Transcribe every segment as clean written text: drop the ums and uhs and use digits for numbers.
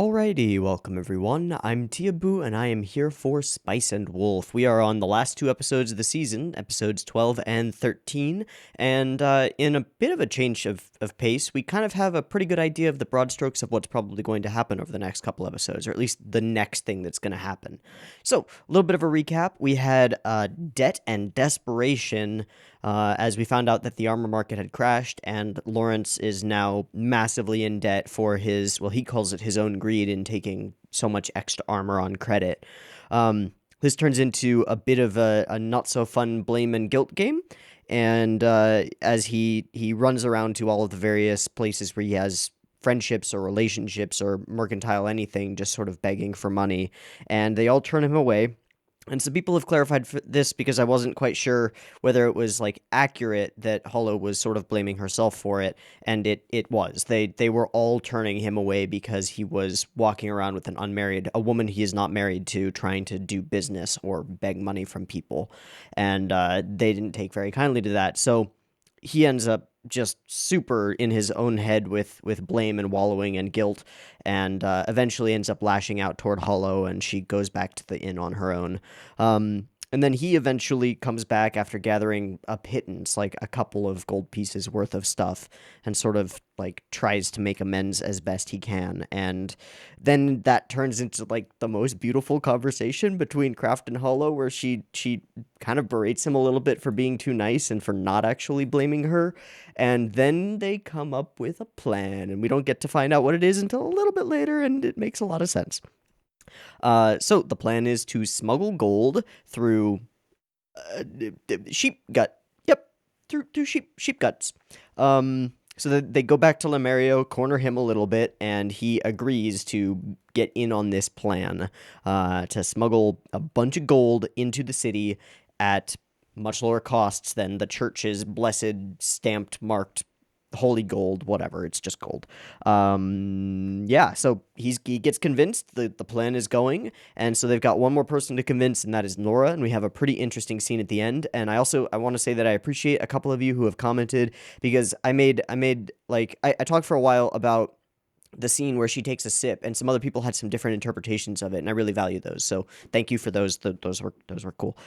Alrighty, welcome everyone. I'm Teeaboo and I am here for Spice and Wolf. We are on the last two episodes of the season, episodes 12 and 13, and in a bit of a change of pace, we kind of have a pretty good idea of the broad strokes of what's probably going to happen over the next couple episodes, or at least the next thing that's going to happen. So, a little bit of a recap. We had debt and desperation as we found out that the armor market had crashed and Lawrence is now massively in debt for his, well, he calls it his own greed in taking so much extra armor on credit. This turns into a bit of a not so fun blame and guilt game. And as he runs around to all of the various places where he has friendships or relationships or mercantile anything, just sort of begging for money, and they all turn him away. And some people have clarified this because I wasn't quite sure whether it was like accurate that Hollow was sort of blaming herself for it, and it was. They were all turning him away because he was walking around with a woman he is not married to, trying to do business or beg money from people, and they didn't take very kindly to that. So he ends up just super in his own head with blame and wallowing and guilt, and eventually ends up lashing out toward Hollow, and she goes back to the inn on her own. And then he eventually comes back after gathering a pittance, like a couple of gold pieces worth of stuff, and sort of like tries to make amends as best he can. And then that turns into like the most beautiful conversation between Kraft and Hollow, where she kind of berates him a little bit for being too nice and for not actually blaming her. And then they come up with a plan, and we don't get to find out what it is until a little bit later, and it makes a lot of sense. So the plan is to smuggle gold through sheep gut. Yep, through sheep guts. So that they go back to Lemurio, corner him a little bit, and he agrees to get in on this plan to smuggle a bunch of gold into the city at much lower costs than the church's blessed, stamped, marked holy gold, whatever. It's just gold. Yeah, so he gets convinced the plan is going, and so they've got one more person to convince, and that is Nora, and we have a pretty interesting scene at the end. And I want to say that I appreciate a couple of you who have commented, because I made like I talked for a while about the scene where she takes a sip, and some other people had some different interpretations of it, and I really value those. So thank you for those. Those were cool.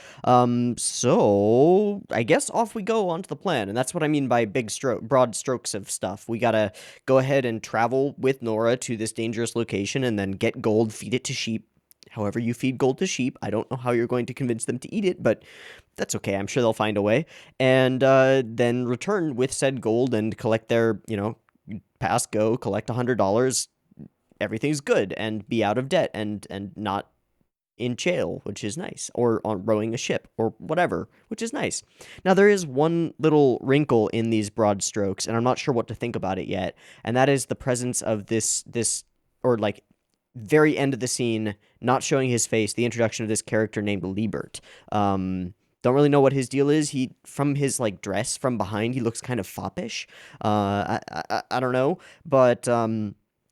So I guess off we go onto the plan, and that's what I mean by broad strokes of stuff. We gotta go ahead and travel with Nora to this dangerous location, and then get gold, feed it to sheep. However you feed gold to sheep, I don't know how you're going to convince them to eat it, but that's okay. I'm sure they'll find a way. And then return with said gold and collect their, pass go, collect $100, everything's good, and be out of debt and not in jail, which is nice, or on rowing a ship or whatever, which is nice. Now there is one little wrinkle in these broad strokes, and I'm not sure what to think about it yet, and that is the presence of this or like very end of the scene, not showing his face, the introduction of this character named Liebert. Don't really know what his deal is. He, from his like dress from behind, he looks kind of foppish. I don't know, but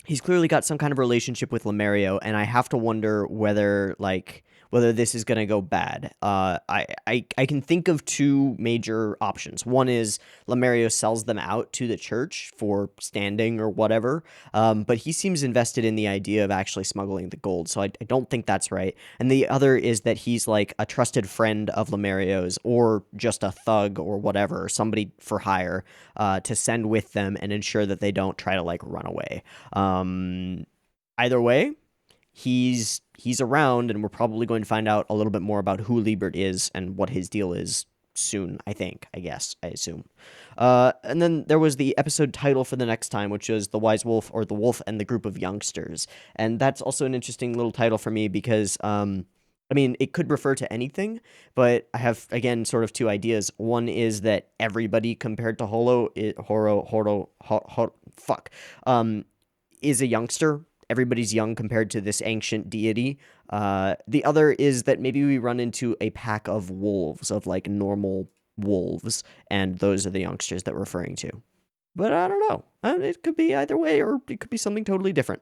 he's clearly got some kind of relationship with Lemurio, and I have to wonder whether this is gonna go bad. I can think of two major options. One is Lemurio sells them out to the church for standing or whatever, but he seems invested in the idea of actually smuggling the gold, so I don't think that's right. And the other is that he's like a trusted friend of Lemurio's, or just a thug or whatever, somebody for hire, to send with them and ensure that they don't try to like run away. Either way, he's around, and we're probably going to find out a little bit more about who Liebert is and what his deal is soon, I assume. And then there was the episode title for the next time, which was The Wise Wolf, or The Wolf and the Group of Youngsters. And that's also an interesting little title for me because, it could refer to anything, but I have, again, sort of two ideas. One is that everybody compared to is a youngster. Everybody's young compared to this ancient deity. The other is that maybe we run into a pack of wolves, of like normal wolves, and those are the youngsters that we're referring to. But I don't know. It could be either way, or it could be something totally different.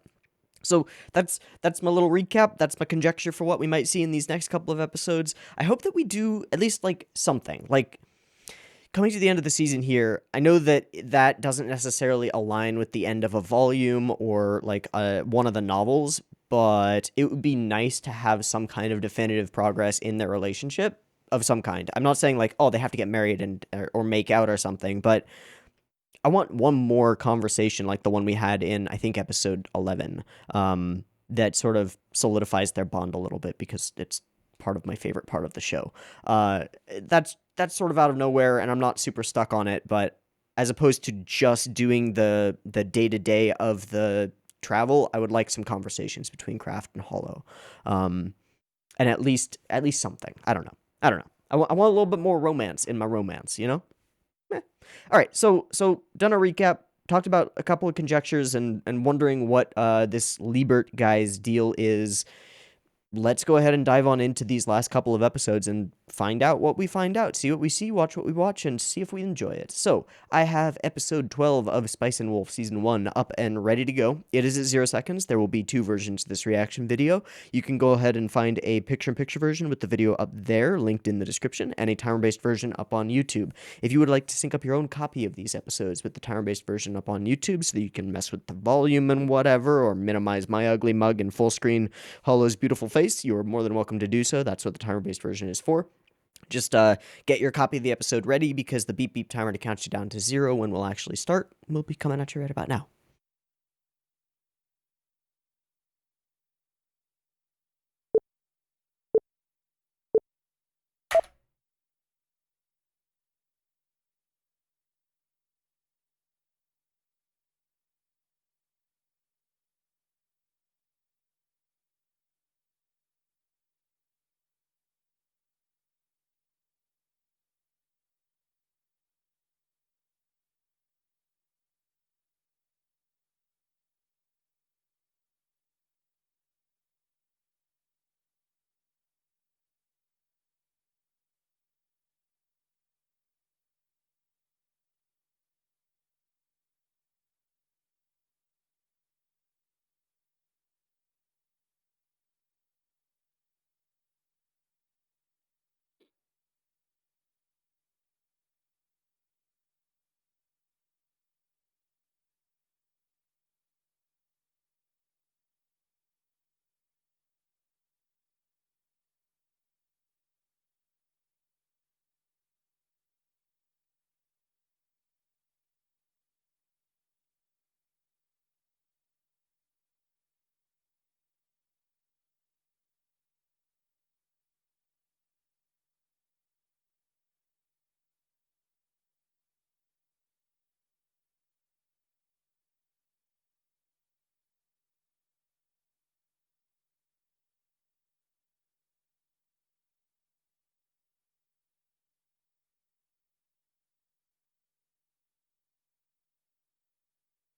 So that's my little recap. That's my conjecture for what we might see in these next couple of episodes. I hope that we do at least like something. Like, coming to the end of the season here, I know that that doesn't necessarily align with the end of a volume or like one of the novels, but it would be nice to have some kind of definitive progress in their relationship of some kind. I'm not saying like, oh, they have to get married and or make out or something, but I want one more conversation like the one we had in, I think, episode 11, that sort of solidifies their bond a little bit because it's part of my favorite part of the show. That's sort of out of nowhere, and I'm not super stuck on it, but as opposed to just doing the day-to-day of the travel, I would like some conversations between Craft and Hollow. And at least something. I don't know. I want a little bit more romance in my romance, you know? All right, so done a recap, talked about a couple of conjectures and wondering what this Liebert guy's deal is. Let's go ahead and dive on into these last couple of episodes and find out what we find out, see what we see, watch what we watch, and see if we enjoy it. So, I have episode 12 of Spice and Wolf Season 1 up and ready to go. It is at 0 seconds. There will be 2 versions of this reaction video. You can go ahead and find a picture-in-picture version with the video up there, linked in the description, and a timer-based version up on YouTube. If you would like to sync up your own copy of these episodes with the timer-based version up on YouTube so that you can mess with the volume and whatever, or minimize my ugly mug and full screen Hollow's beautiful face, you are more than welcome to do so. That's what the timer-based version is for. Just get your copy of the episode ready because the beep beep timer to count you down to 0 when we'll actually start will be coming at you right about now.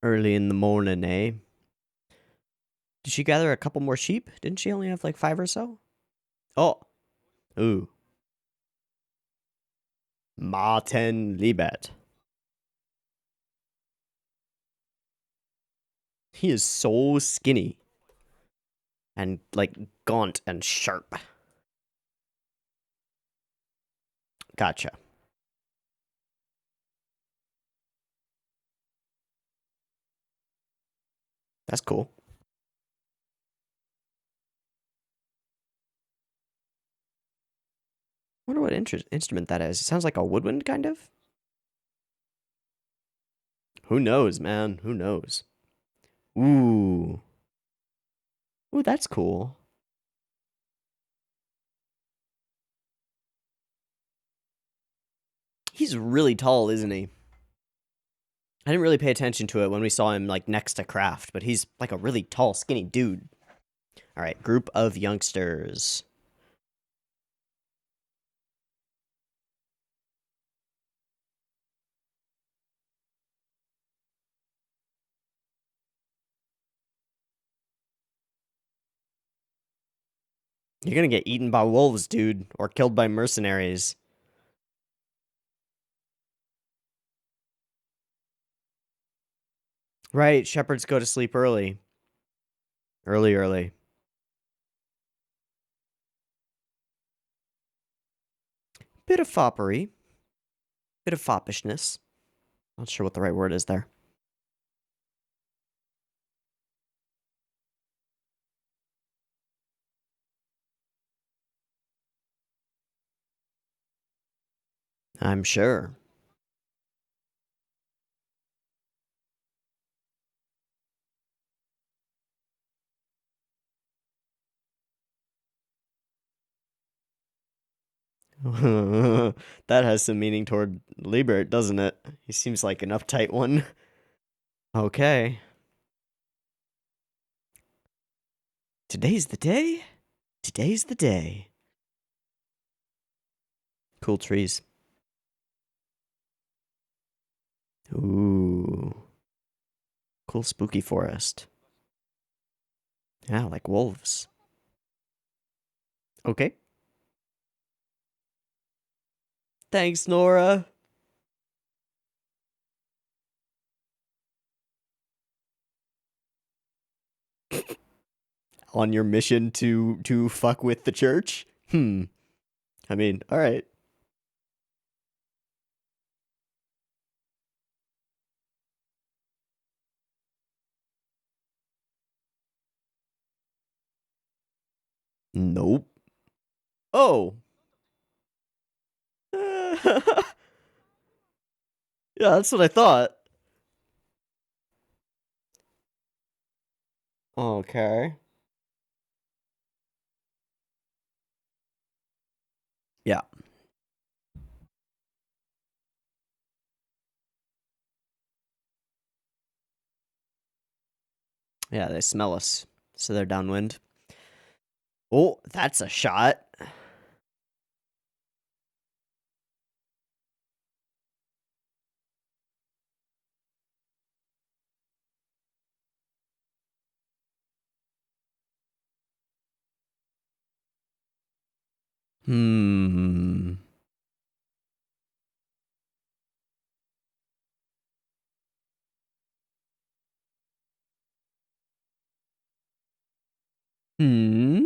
Early in the morning, eh? Did she gather a couple more sheep? Didn't she only have like 5 or so? Oh, ooh. Martin Liebert. He is so skinny. And like gaunt and sharp. Gotcha. That's cool. I wonder what instrument that is. It sounds like a woodwind, kind of? Who knows, man? Who knows? Ooh. Ooh, that's cool. He's really tall, isn't he? I didn't really pay attention to it when we saw him like next to Kraft, but he's like a really tall, skinny dude. All right, group of youngsters. You're gonna get eaten by wolves, dude, or killed by mercenaries. Right, shepherds go to sleep early. Early. Bit of foppery. Bit of foppishness. Not sure what the right word is there. I'm sure. That has some meaning toward Liebert, doesn't it? He seems like an uptight one. Okay. Today's the day? Today's the day. Cool trees. Ooh. Cool spooky forest. Yeah, like wolves. Okay. Thanks, Nora. On your mission to fuck with the church? I mean, all right. Nope. Oh. Yeah, that's what I thought. Okay. Yeah. Yeah, they smell us, so they're downwind. Oh, that's a shot. Hmm. Hmm.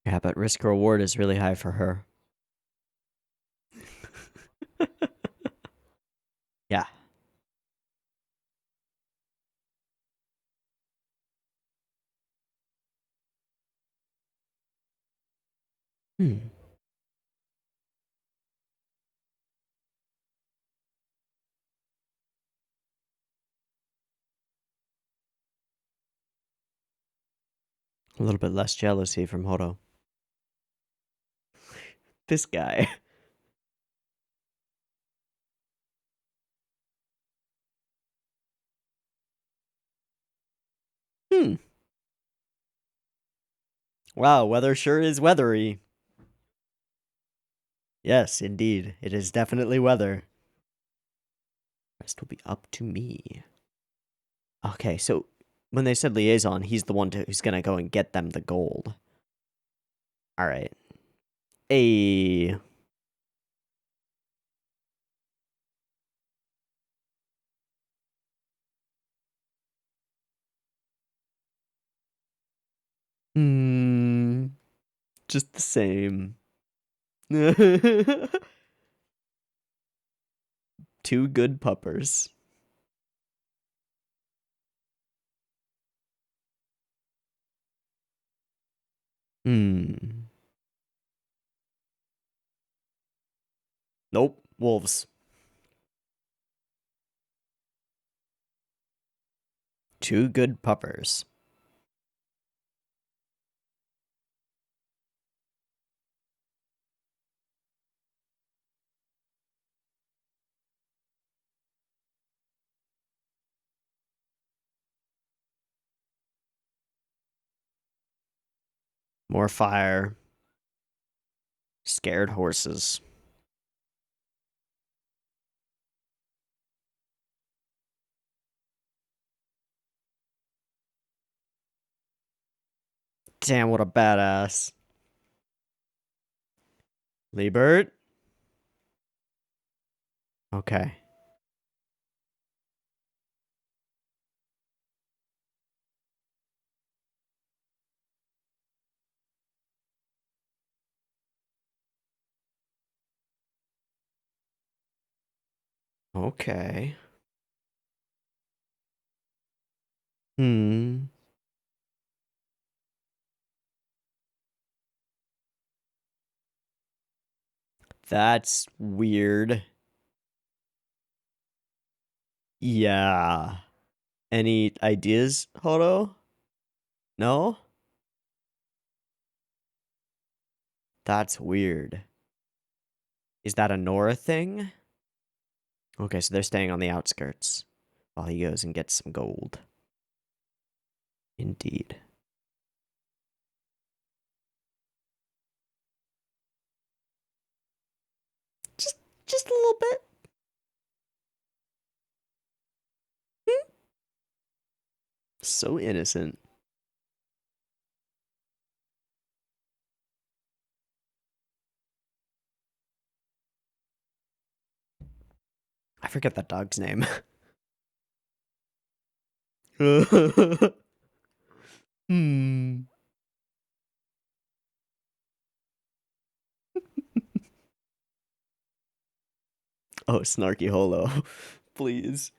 Yeah, but risk reward is really high for her. Yeah. Hmm. A little bit less jealousy from Horo. This guy. Hmm. Wow, weather sure is weathery. Yes, indeed. It is definitely weather. Rest will be up to me. Okay, so when they said liaison, he's the one who's gonna go and get them the gold. All right. A. Hmm. Just the same. Two good puppers. Hmm. Nope. Wolves. Two good puppers. More fire. Scared horses. Damn, what a badass. Liebert? Okay. Okay. Hmm. That's weird. Yeah. Any ideas, Hodo? No? That's weird. Is that a Nora thing? Okay, so they're staying on the outskirts while he goes and gets some gold. Indeed. Just just a little bit. So innocent. I forget that dog's name. Hmm. Oh, Snarky Holo. Please.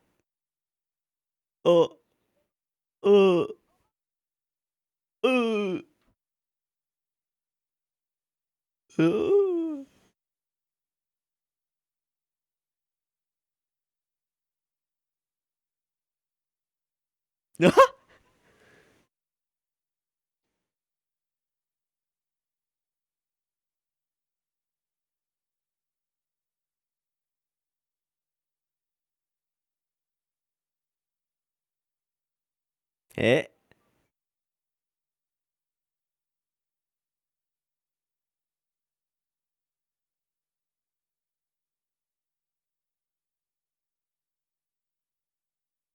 Oh, uh, uh, uh. Eh?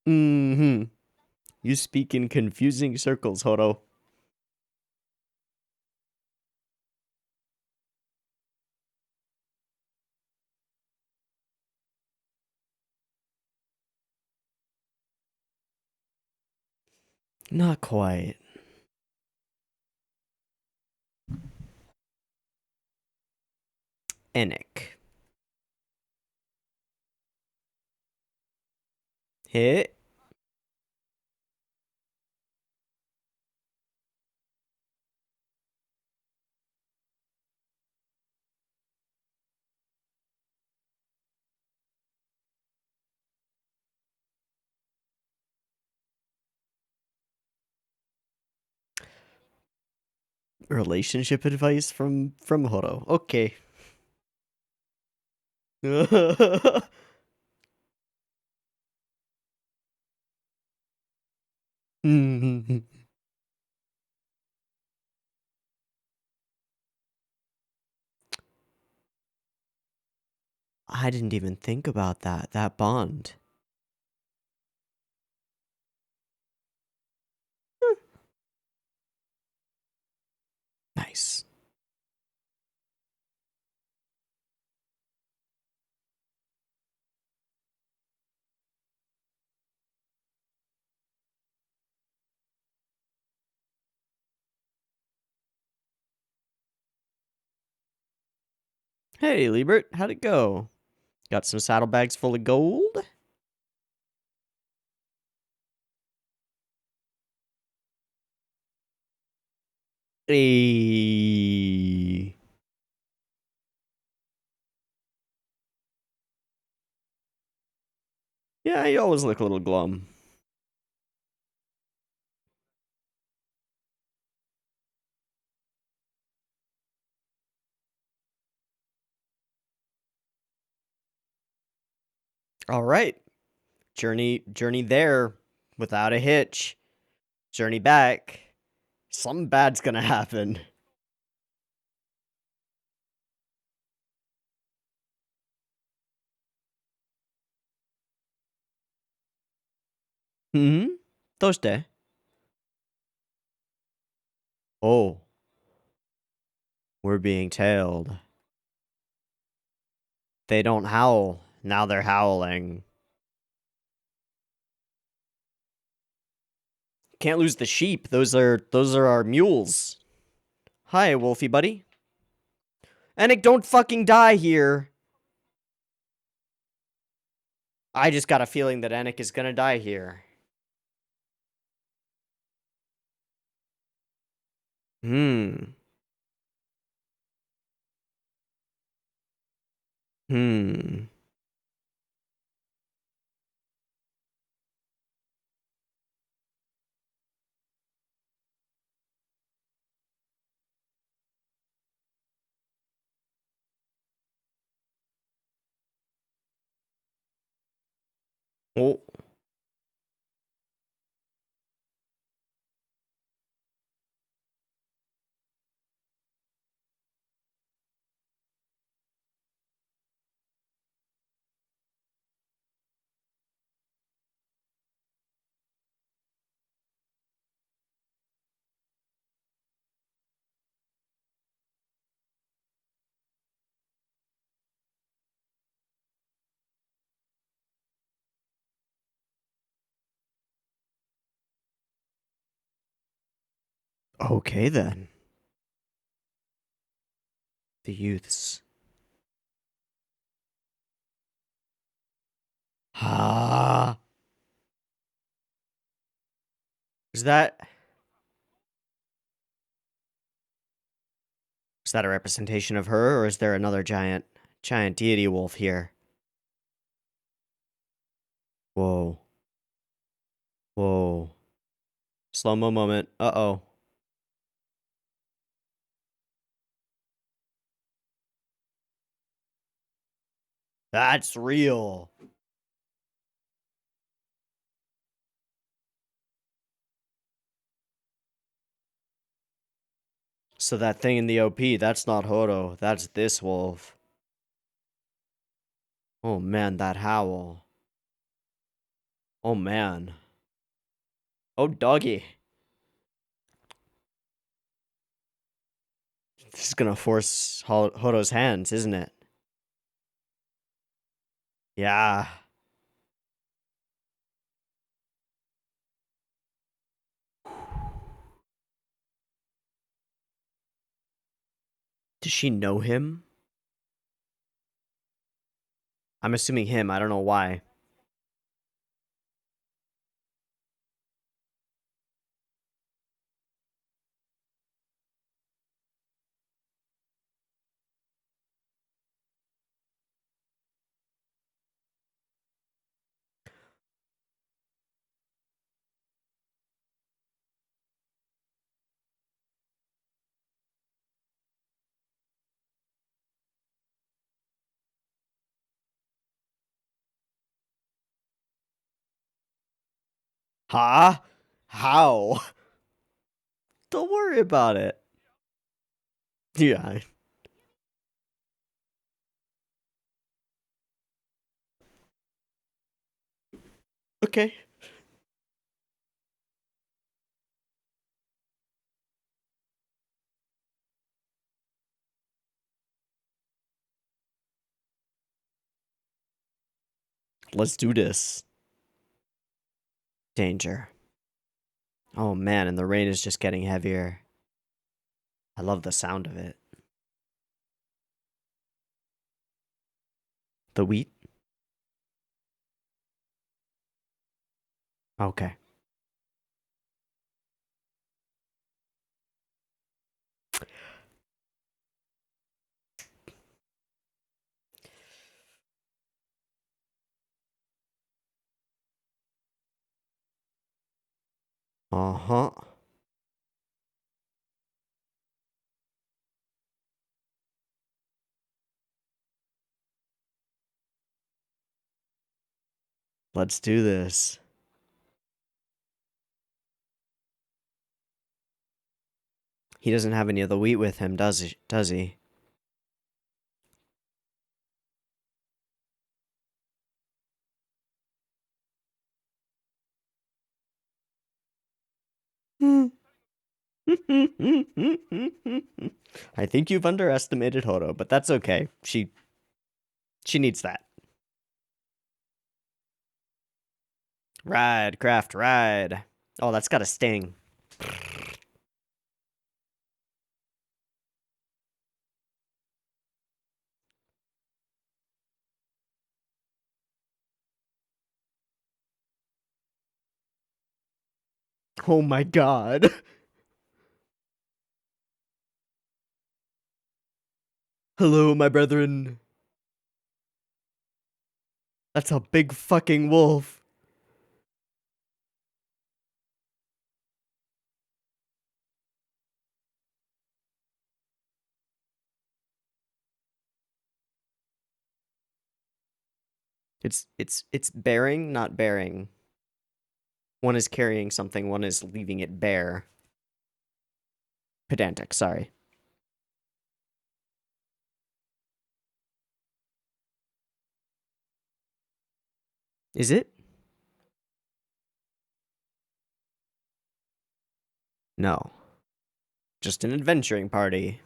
Mm-hmm. You speak in confusing circles, Hodo. Not quite. Enic. Hit. Relationship advice from Hodo. Okay. I didn't even think about that bond. Nice. Hey, Liebert, how'd it go? Got some saddlebags full of gold? Hey. Yeah, you always look a little glum. All right. Journey there without a hitch. Journey back. Something bad's gonna happen. Hmm? Toste. Oh, we're being tailed. They don't howl. Now they're howling. Can't lose the sheep. Those are our mules. Hi, Wolfie buddy. Anik, don't fucking die here. I just got a feeling that Anik is gonna die here. Hmm. Hmm. Oh. Okay then. The youths. Ah. Is that is that a representation of her, or is there another giant deity wolf here? Whoa. Whoa. Slow-mo moment. Uh-oh. That's real. So that thing in the OP, that's not Horo. That's this wolf. Oh man, that howl. Oh man. Oh doggy. This is gonna force Horo's hands, isn't it? Yeah. Does she know him? I'm assuming him. I don't know why. Huh? How? Don't worry about it. Yeah. Okay. Let's do this. Danger. Oh man, and the rain is just getting heavier. I love the sound of it. The wheat? Okay. Uh-huh. Let's do this. He doesn't have any of the wheat with him, does he? Does he? I think you've underestimated Horo, but that's okay. She needs that. Ride, craft, ride. Oh, that's got a sting. Oh my god. Hello, my brethren. That's a big fucking wolf. It's bearing, not bearing. One is carrying something, one is leaving it bare. Pedantic, sorry. Is it? No. Just an adventuring party.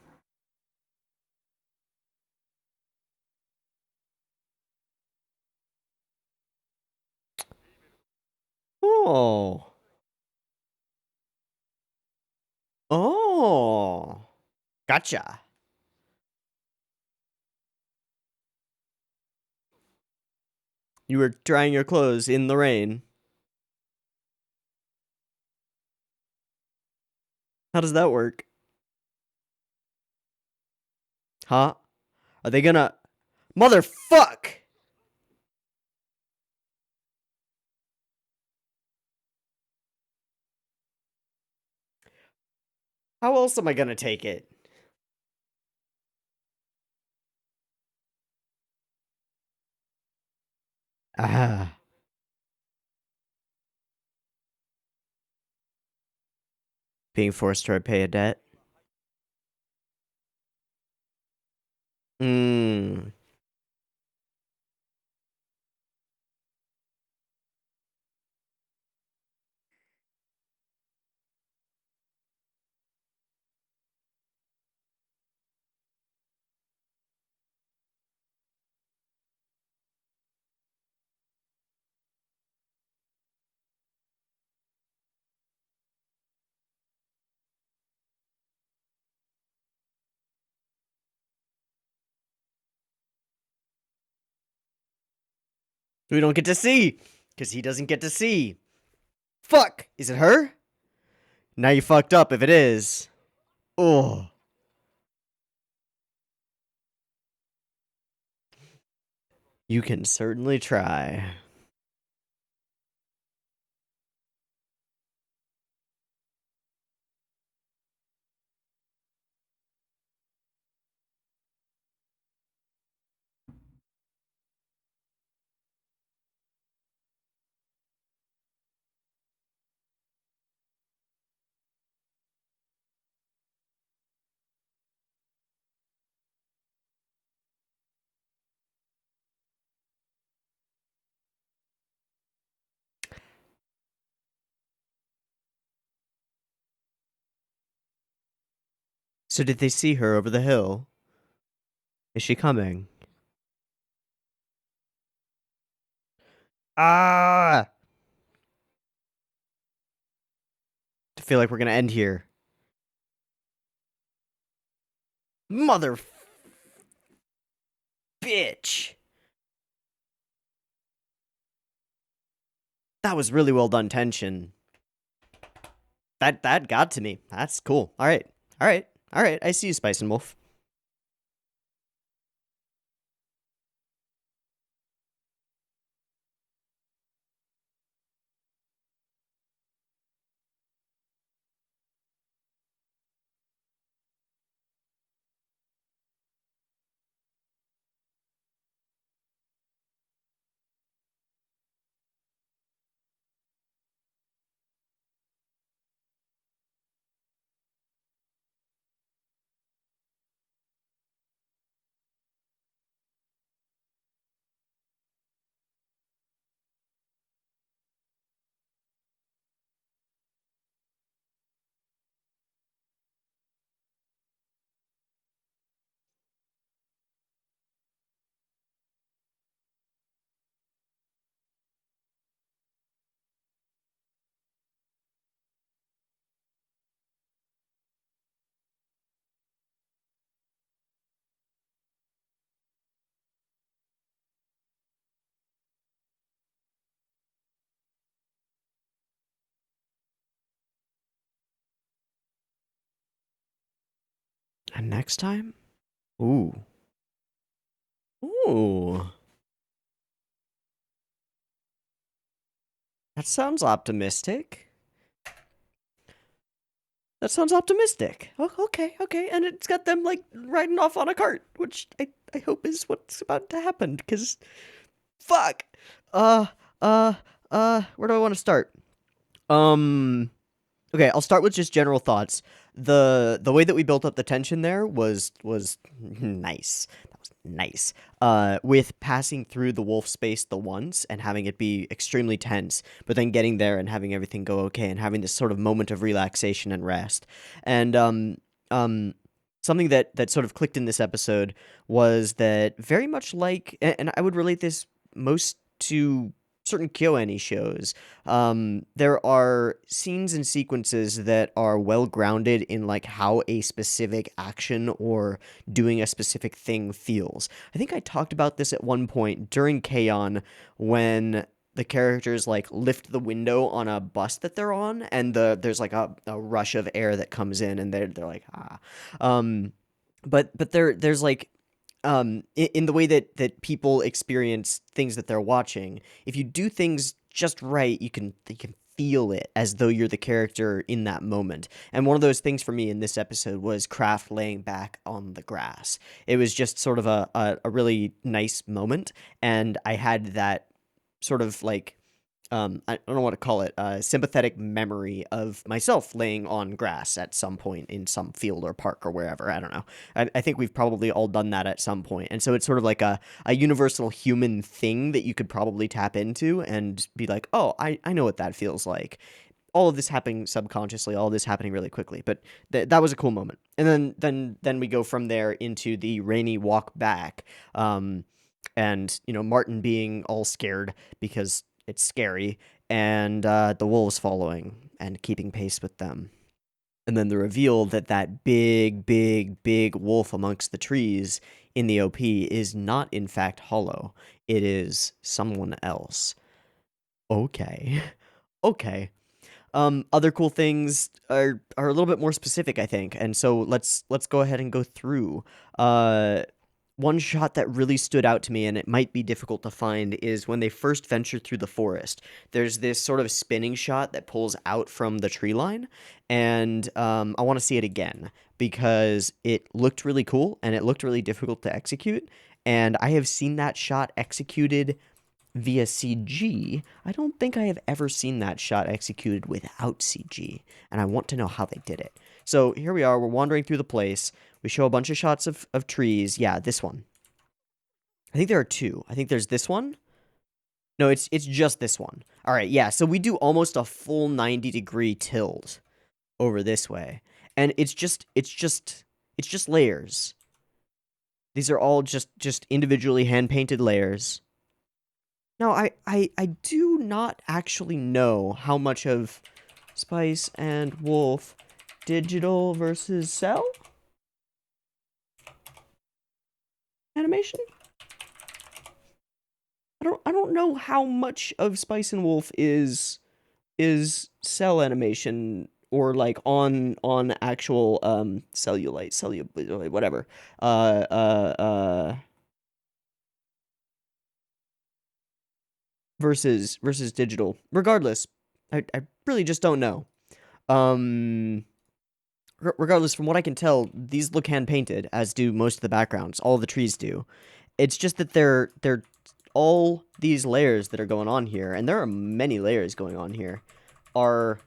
Oh. Oh. Gotcha. You were drying your clothes in the rain. How does that work? Huh? Are they gonna... Motherfuck! How else am I gonna take it? Ah. Being forced to repay a debt. Mmm. We don't get to see! Because he doesn't get to see. Fuck! Is it her? Now you fucked up if it is. Oh. You can certainly try. So did they see her over the hill? Is she coming? Ah! I feel like we're gonna end here. Mother bitch! That was really well done tension. That got to me. That's cool. Alright. Alright. Alright. I see you, Spice and Wolf. And next time? Ooh. Ooh. That sounds optimistic. That sounds optimistic. Oh, okay. And it's got them, like, riding off on a cart, which I hope is what's about to happen, because fuck. Uh, where do I want to start? Okay, I'll start with just general thoughts. The way that we built up the tension there was nice. That was nice. With passing through the wolf space the once and having it be extremely tense, but then getting there and having everything go okay and having this sort of moment of relaxation and rest. And something that sort of clicked in this episode was that very much like, and I would relate this most to certain KyoAni shows. There are scenes and sequences that are well grounded in like how a specific action or doing a specific thing feels. I think I talked about this at one point during K-On! When the characters like lift the window on a bus that they're on, and there's like a rush of air that comes in, and they're like ah. But there's like in the way that people experience things that they're watching, if you do things just right, you can feel it as though you're the character in that moment. And one of those things for me in this episode was Kraft laying back on the grass. It was just sort of a really nice moment, and I had that sort of like I don't know what to call it, sympathetic memory of myself laying on grass at some point in some field or park or wherever. I don't know. I think we've probably all done that at some point. And so it's sort of like a universal human thing that you could probably tap into and be like, oh, I know what that feels like. All of this happening subconsciously, all of this happening really quickly. But that was a cool moment. And then we go from there into the rainy walk back. And, Martin being all scared because it's scary, and the wolves following and keeping pace with them. And then the reveal that big wolf amongst the trees in the OP is not, in fact, Hollow. It is someone else. Okay. Okay. Other cool things are a little bit more specific, I think, and so let's go ahead and go through. One shot that really stood out to me, and it might be difficult to find, is when they first venture through the forest. There's this sort of spinning shot that pulls out from the tree line, and I want to see it again because it looked really cool and it looked really difficult to execute. And I have seen that shot executed via CG. I don't think I have ever seen that shot executed without CG, and I want to know how they did it. So here we are, we're wandering through the place. We show a bunch of shots of trees. Yeah, this one. I think there are two. I think there's this one. No, it's just this one. All right, yeah, so we do almost a full 90-degree tilt over this way. And it's just layers. These are all just individually hand-painted layers. Now, I do not actually know how much of Spice and Wolf digital versus cell animation. I don't know how much of Spice and Wolf is cell animation or like on actual cellulite whatever. Versus digital. Regardless, I really just don't know. Regardless, from what I can tell, these look hand painted, as do most of the backgrounds. All of the trees do. It's just that they're all these layers that are going on here, and there are many layers going on here, are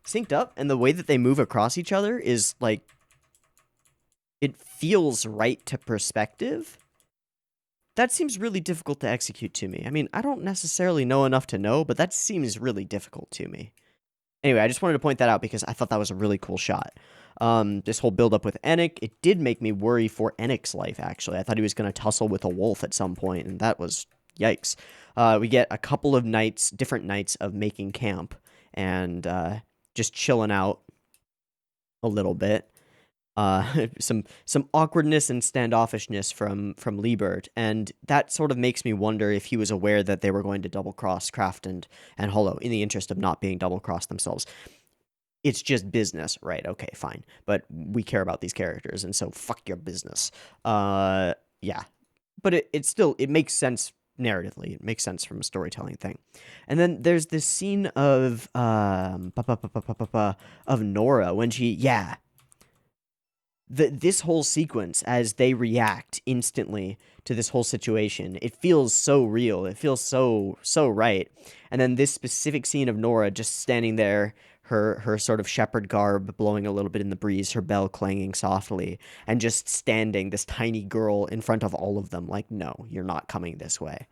synced up, and the way that they move across each other is like, it feels right to perspective. That seems really difficult to execute to me. I mean, I don't necessarily know enough to know, but that seems really difficult to me. Anyway, I just wanted to point that out because I thought that was a really cool shot. This whole build-up with Enoch, it did make me worry for Enoch's life, actually. I thought he was going to tussle with a wolf at some point, and that was yikes. We get a couple of different nights of making camp and just chilling out a little bit. Some awkwardness and standoffishness from Liebert, and that sort of makes me wonder if he was aware that they were going to double-cross Kraft and Hollow in the interest of not being double-crossed themselves. it's just business, right? Okay, fine. But we care about these characters, and so fuck your business. Yeah. But it still it makes sense narratively. It makes sense from a storytelling thing. And then there's this scene of of Nora when she this whole sequence as they react instantly to this whole situation, it feels so real. It feels so right. And then this specific scene of Nora just standing there, her sort of shepherd garb blowing a little bit in the breeze, her bell clanging softly, and just standing, this tiny girl in front of all of them, like, no, you're not coming this way.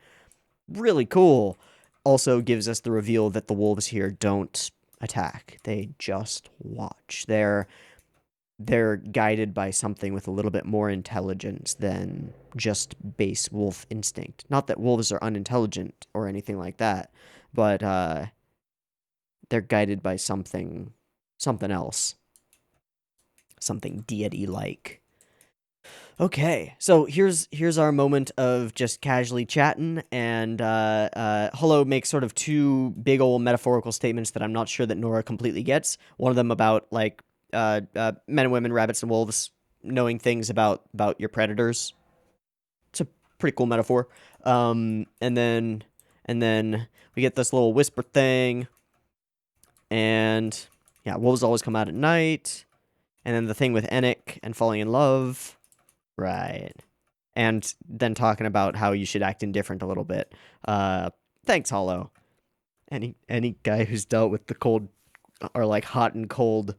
Really cool. Also gives us the reveal that the wolves here don't attack. They just watch. They're guided by something with a little bit more intelligence than just base wolf instinct. Not that wolves are unintelligent or anything like that, but they're guided by something else. Something deity-like. Okay, so here's our moment of just casually chatting, and Hello makes sort of two big old metaphorical statements that I'm not sure that Nora completely gets. One of them about, like, men and women, rabbits and wolves, knowing things about your predators. It's a pretty cool metaphor. And then we get this little whisper thing, and yeah, wolves always come out at night. And then the thing with Enoch and falling in love. Right. And then talking about how you should act indifferent a little bit. Thanks, Hollow. Any guy who's dealt with the cold, or like hot and cold,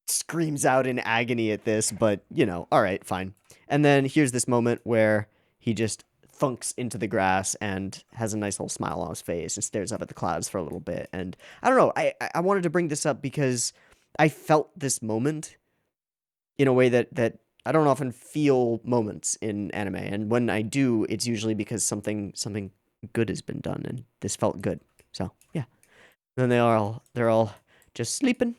screams out in agony at this, but, you know, all right, fine. And then here's this moment where he just thunks into the grass and has a nice little smile on his face and stares up at the clouds for a little bit. And I don't know, I wanted to bring this up because I felt this moment in a way that I don't often feel moments in anime, and when I do, it's usually because something good has been done, and this felt good. So yeah. Then they're all just sleeping,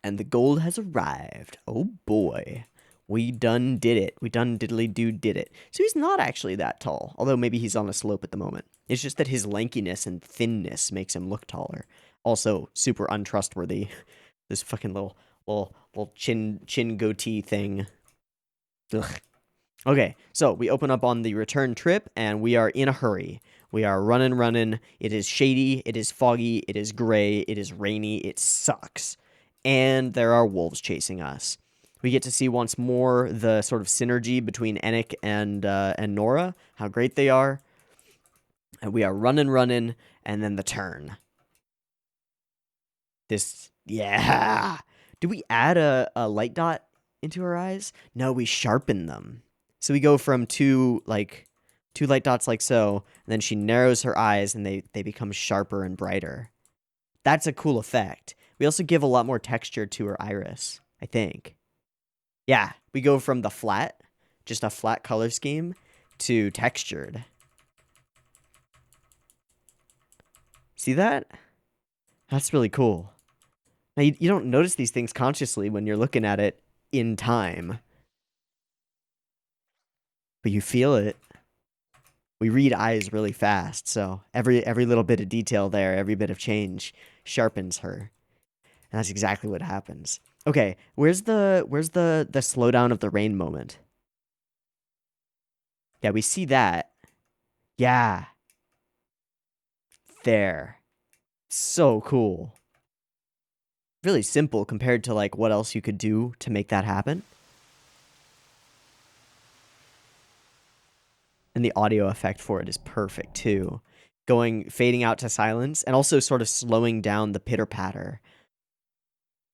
and the gold has arrived. Oh boy, we done did it. We done diddly do did it. So he's not actually that tall, although maybe he's on a slope at the moment. It's just that his lankiness and thinness makes him look taller. Also, super untrustworthy. This fucking little chin goatee thing. Ugh. Okay, so we open up on the return trip, and we are in a hurry. We are running. It is shady, it is foggy, it is gray, it is rainy, it sucks. And there are wolves chasing us. We get to see once more the sort of synergy between Enoch and Nora, how great they are. And we are running, and then the turn. Yeah. Do we add a light dot into her eyes? No, we sharpen them. So we go from two light dots like so, and then she narrows her eyes and they become sharper and brighter. That's a cool effect. We also give a lot more texture to her iris, I think. Yeah, we go from the flat, just a flat color scheme, to textured. See that? That's really cool. Now, you don't notice these things consciously when you're looking at it in time, but you feel it. We read eyes really fast, so every little bit of detail there, every bit of change sharpens her. And that's exactly what happens. Okay, where's the slowdown of the rain moment? Yeah, we see that. Yeah. There. So cool. Really simple compared to like what else you could do to make that happen. And the audio effect for it is perfect too. Fading out to silence and also sort of slowing down the pitter patter.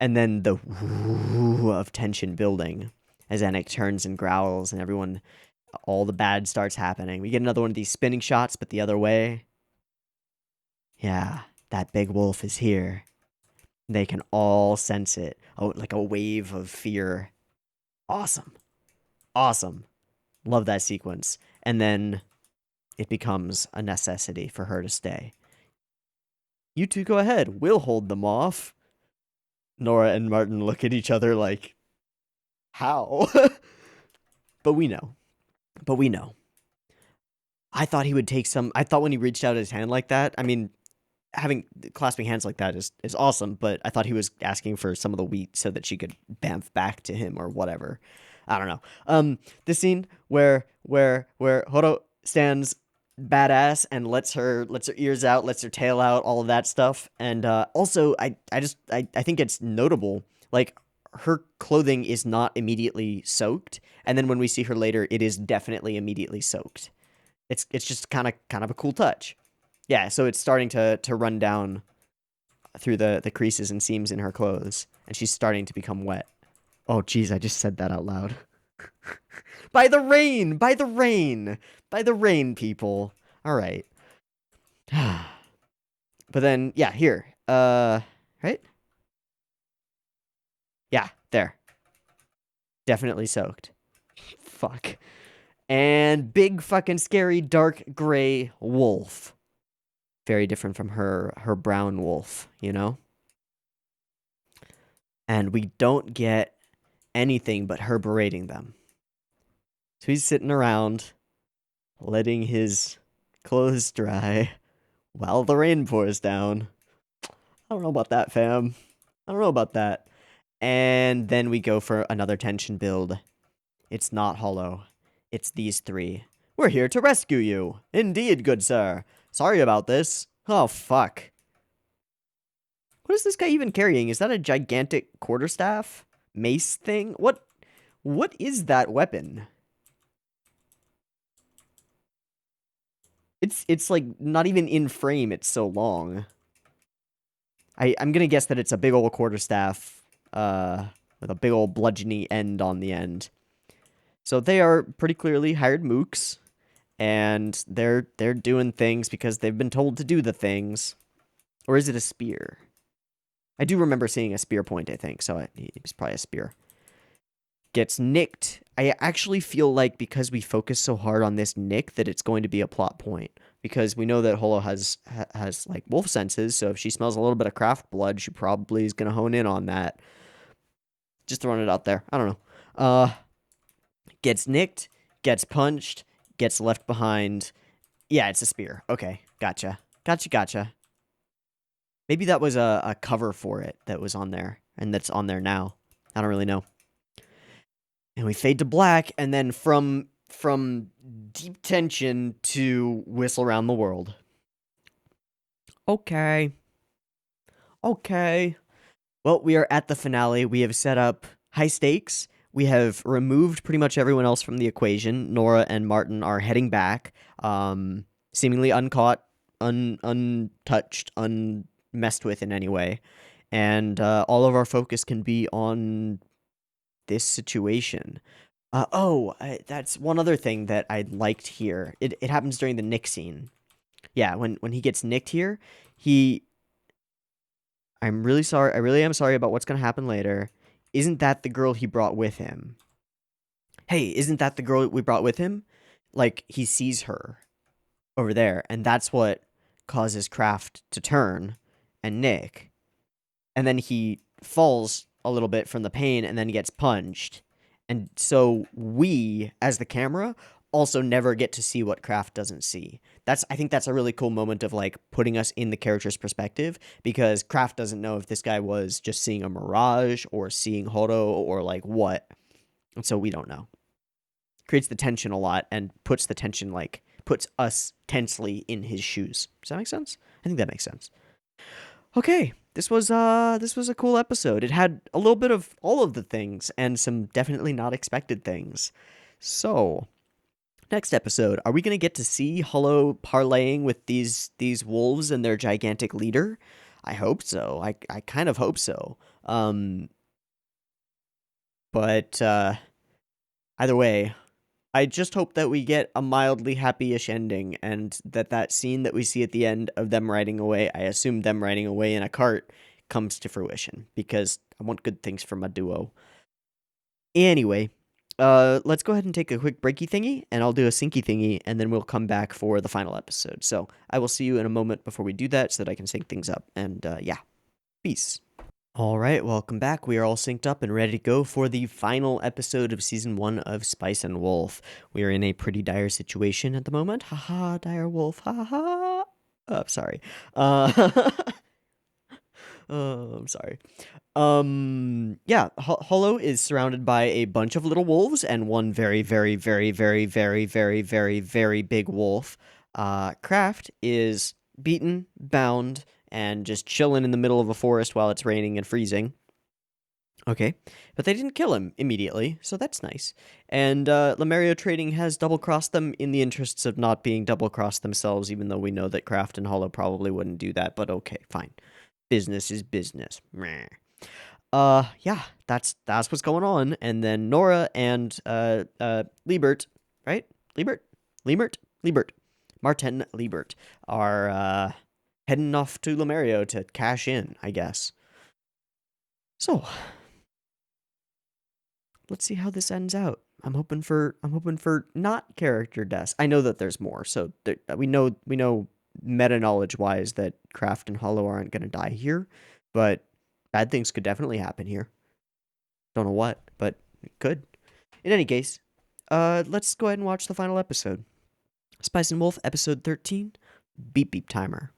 And then the whoo of tension building as Enoch turns and growls and all the bad starts happening. We get another one of these spinning shots, but the other way. Yeah, that big wolf is here. They can all sense it. Oh, like a wave of fear. Awesome. Awesome. Love that sequence. And then it becomes a necessity for her to stay. You two go ahead. We'll hold them off. Nora and Martin look at each other like, how? But we know. I thought he would take some. I thought when he reached out his hand like that, I mean, having clasping hands like that is awesome, but I thought he was asking for some of the wheat so that she could bamf back to him or whatever. I don't know. The scene where Horo stands badass and lets her ears out, lets her tail out, all of that stuff. And also I think it's notable, like, her clothing is not immediately soaked, and then when we see her later, it is definitely immediately soaked. It's just kind of a cool touch. Yeah, so it's starting to run down through the creases and seams in her clothes, and she's starting to become wet. Oh, geez, I just said that out loud. By the rain! By the rain! By the rain, people. All right. But then, yeah, here. Right? Yeah, there. Definitely soaked. Fuck. And big fucking scary dark gray wolf. Very different from her brown wolf, you know? And we don't get anything but her berating them. So he's sitting around, letting his clothes dry while the rain pours down. I don't know about that, fam. I don't know about that. And then we go for another tension build. It's not Hollow. It's these three. We're here to rescue you. Indeed, good sir. Sorry about this. Oh, fuck. What is this guy even carrying? Is that a gigantic quarterstaff? Mace thing? What is that weapon? It's like not even in frame, it's so long. I'm gonna guess that it's a big old quarterstaff, with a big old bludgeony end on the end. So they are pretty clearly hired mooks, and they're doing things because they've been told to do the things. Or is it a spear? I do remember seeing a spear point, I think, so it's probably a spear. Gets nicked. I actually feel like because we focus so hard on this nick that it's going to be a plot point. Because we know that Holo has like wolf senses, so if she smells a little bit of craft blood, she probably is going to hone in on that. Just throwing it out there. I don't know. Gets nicked, gets punched, gets left behind. Yeah, it's a spear. Okay, gotcha. Gotcha. Maybe that was a cover for it that was on there, and that's on there now. I don't really know. And we fade to black, and then from deep tension to Whistle Around the World. Okay. Well, we are at the finale. We have set up high stakes. We have removed pretty much everyone else from the equation. Nora and Martin are heading back, seemingly uncaught, untouched, unmessed with in any way. And all of our focus can be on this situation. That's one other thing that I liked here. It happens during the nick scene. Yeah, when he gets nicked here, I'm really sorry. I really am sorry about what's going to happen later. Isn't that the girl he brought with him? Hey, isn't that the girl we brought with him? Like, he sees her over there, and that's what causes Kraft to turn and nick. And then he falls a little bit from the pain and then gets punched. And so we, as the camera, also never get to see what Kraft doesn't see. I think that's a really cool moment of like putting us in the character's perspective, because Kraft doesn't know if this guy was just seeing a mirage or seeing Horo or like what. And so we don't know. Creates the tension a lot and puts the tension, like, puts us tensely in his shoes. Does that make sense? I think that makes sense. Okay, this was a cool episode. It had a little bit of all of the things and some definitely not expected things. So, next episode, are we going to get to see Hollow parlaying with these wolves and their gigantic leader? I hope so. I kind of hope so. But either way, I just hope that we get a mildly happy-ish ending, and that scene that we see at the end of them riding away, I assume them riding away in a cart, comes to fruition, because I want good things for my duo. Anyway, let's go ahead and take a quick breaky thingy, and I'll do a syncy thingy, and then we'll come back for the final episode. So I will see you in a moment before we do that, so that I can sync things up, and yeah, peace. All right, welcome back. We are all synced up and ready to go for the final episode of Season 1 of Spice and Wolf. We are in a pretty dire situation at the moment. Haha, dire wolf, haha. I'm sorry. Uh, I'm sorry. Yeah, Hollow is surrounded by a bunch of little wolves and one very, very, very, very, very, very, very, very big wolf. Kraft is beaten, bound, and just chilling in the middle of a forest while it's raining and freezing. Okay, but they didn't kill him immediately, so that's nice. And Lemurio Trading has double-crossed them in the interests of not being double-crossed themselves, even though we know that Kraft and Hollow probably wouldn't do that, but okay, fine. Business is business. Meh. Yeah, that's what's going on. And then Nora and Liebert, right? Liebert, Martin Liebert are heading off to Lemurio to cash in, I guess. So let's see how this ends out. I'm hoping for not character deaths. I know that there's more, so we know meta knowledge wise that Kraft and Hollow aren't gonna die here, but bad things could definitely happen here. Don't know what, but it could. In any case, let's go ahead and watch the final episode. Spice and Wolf, episode 13, Beep Beep Timer.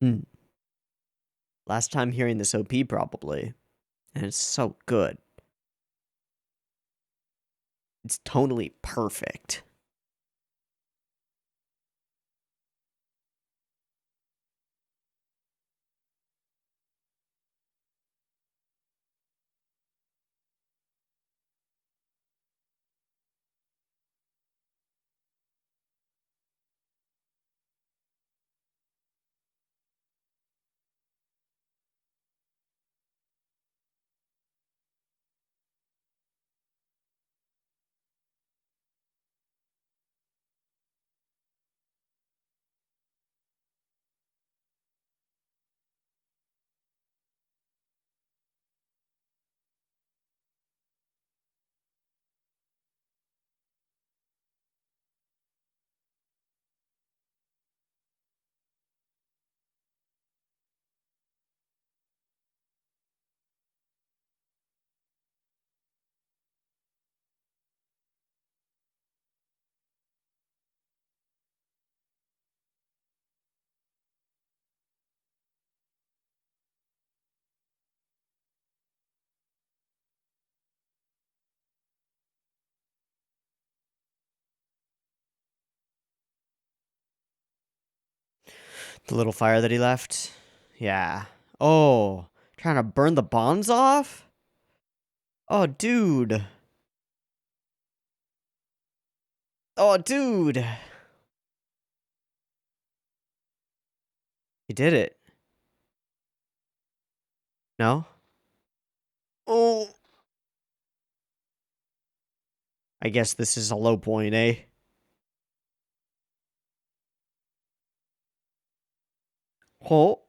Hmm. Last time hearing this OP, probably. And it's so good. It's tonally perfect. The little fire that he left. Yeah. Oh, trying to burn the bonds off? Oh, dude. Oh, dude. He did it. No? Oh. I guess this is a low point, eh? Oh.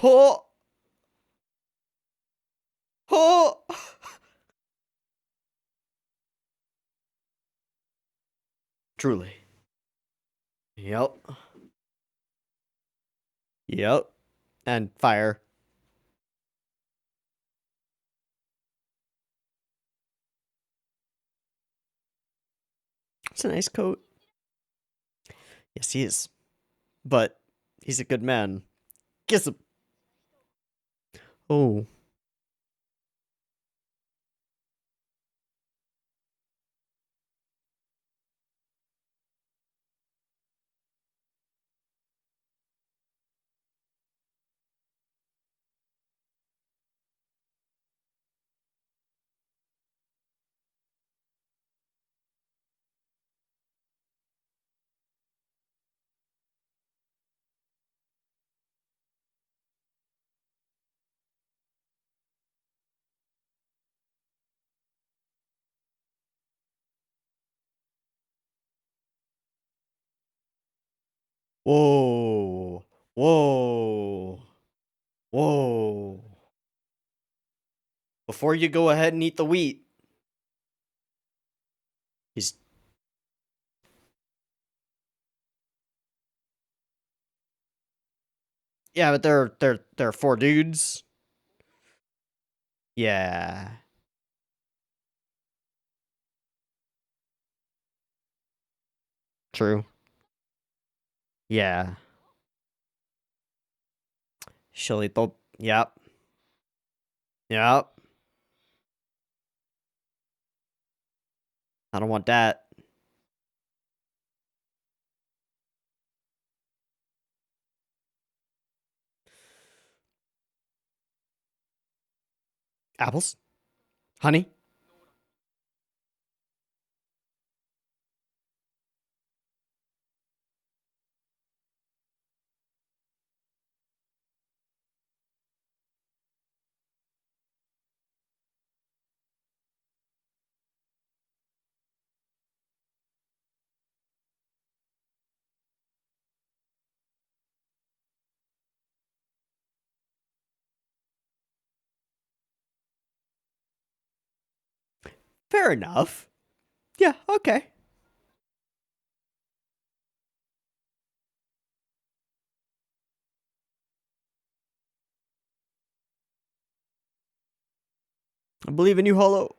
Oh. Oh. Truly. Yep. Yep. And fire. It's a nice coat. Yes, he is. But he's a good man. Kiss him. Oh. Whoa. Whoa. Whoa. Before you go ahead and eat the wheat, he's Yeah, but they're four dudes. Yeah. True. Yeah. Shalito. Yep. Yep. I don't want that. Apples? Honey? Fair enough. Yeah, okay. I believe in you, Hollow.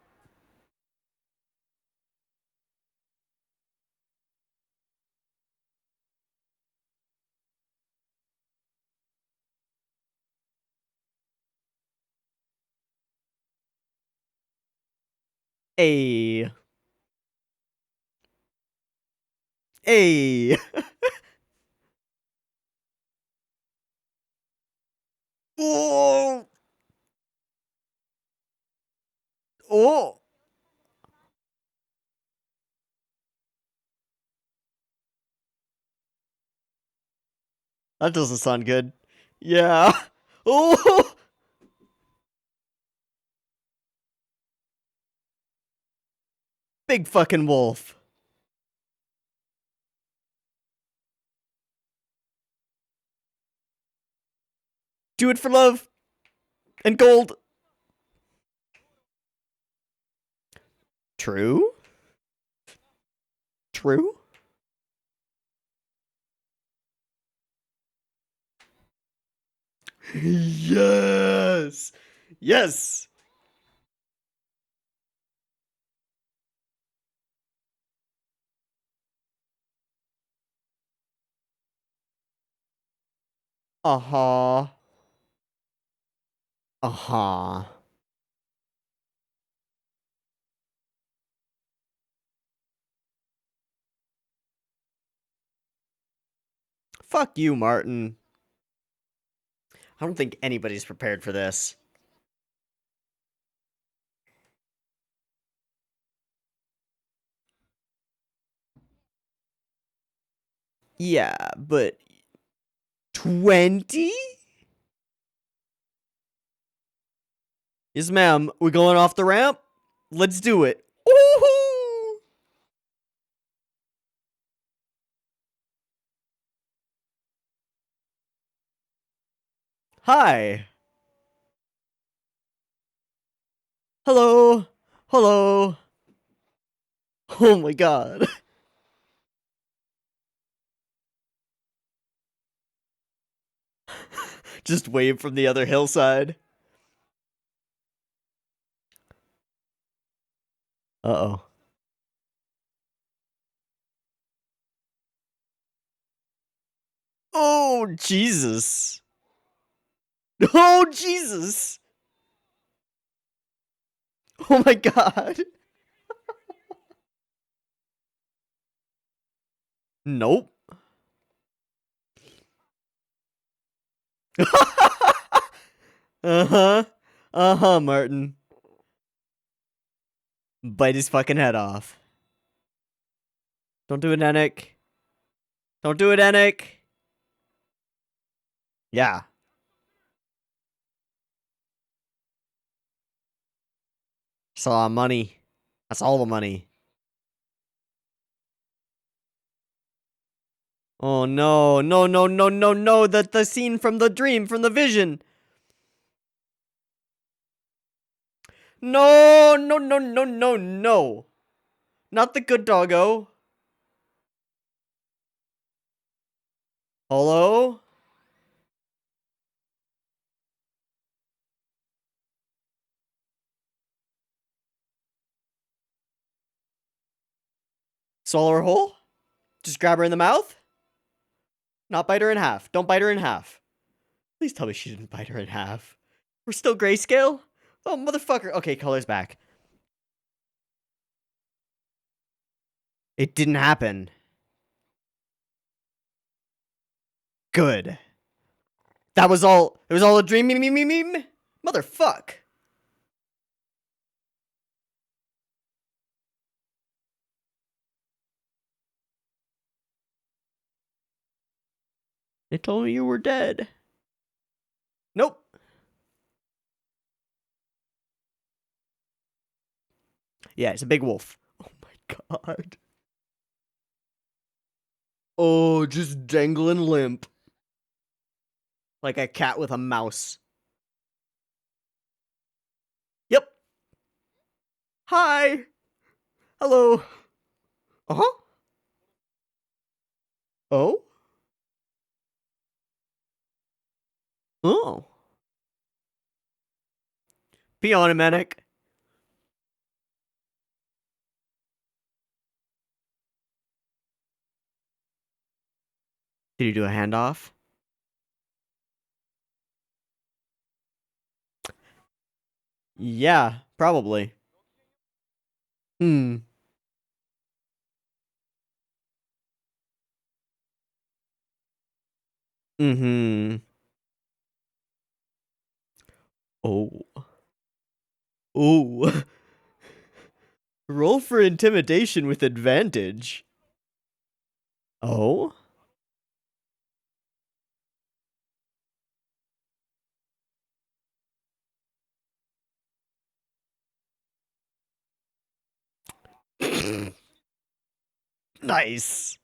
Hey. Hey. Oh. Oh. That doesn't sound good. Yeah. Oh. Big fucking wolf. Do it for love and gold. True. True. Yes. Yes. Uh-huh. Uh-huh. Fuck you, Martin. I don't think anybody's prepared for this. Yeah, but 20? Yes, ma'am. We going off the ramp? Let's do it. Woohoo! Hi. Hello. Hello. Oh my god. Just wave from the other hillside. Uh-oh. Oh, Jesus. Oh, Jesus. Oh my god. Nope. Uh-huh. Uh-huh, Martin. Bite his fucking head off. Don't do it, Enoch. Don't do it, Enoch. Yeah. It's a lot of money. That's all the money. Oh no, no, no, no, no, no, the scene from the dream, from the vision. No, no, no, no, no, no. Not the good doggo. Hello? Swallow her whole? Just grab her in the mouth? Not bite her in half. Don't bite her in half. Please tell me she didn't bite her in half. We're still grayscale? Oh, motherfucker. Okay, color's back. It didn't happen. Good. That was all. It was all a dream. Motherfuck. They told me you were dead. Nope. Yeah, it's a big wolf. Oh my god. Oh, just dangling limp. Like a cat with a mouse. Yep. Hi. Hello. Uh-huh. Oh? Oh. Be on it, Manic. Did you do a handoff? Yeah, probably. Hmm. Mm-hmm. Oh. Oh. Roll for intimidation with advantage. Oh? Nice.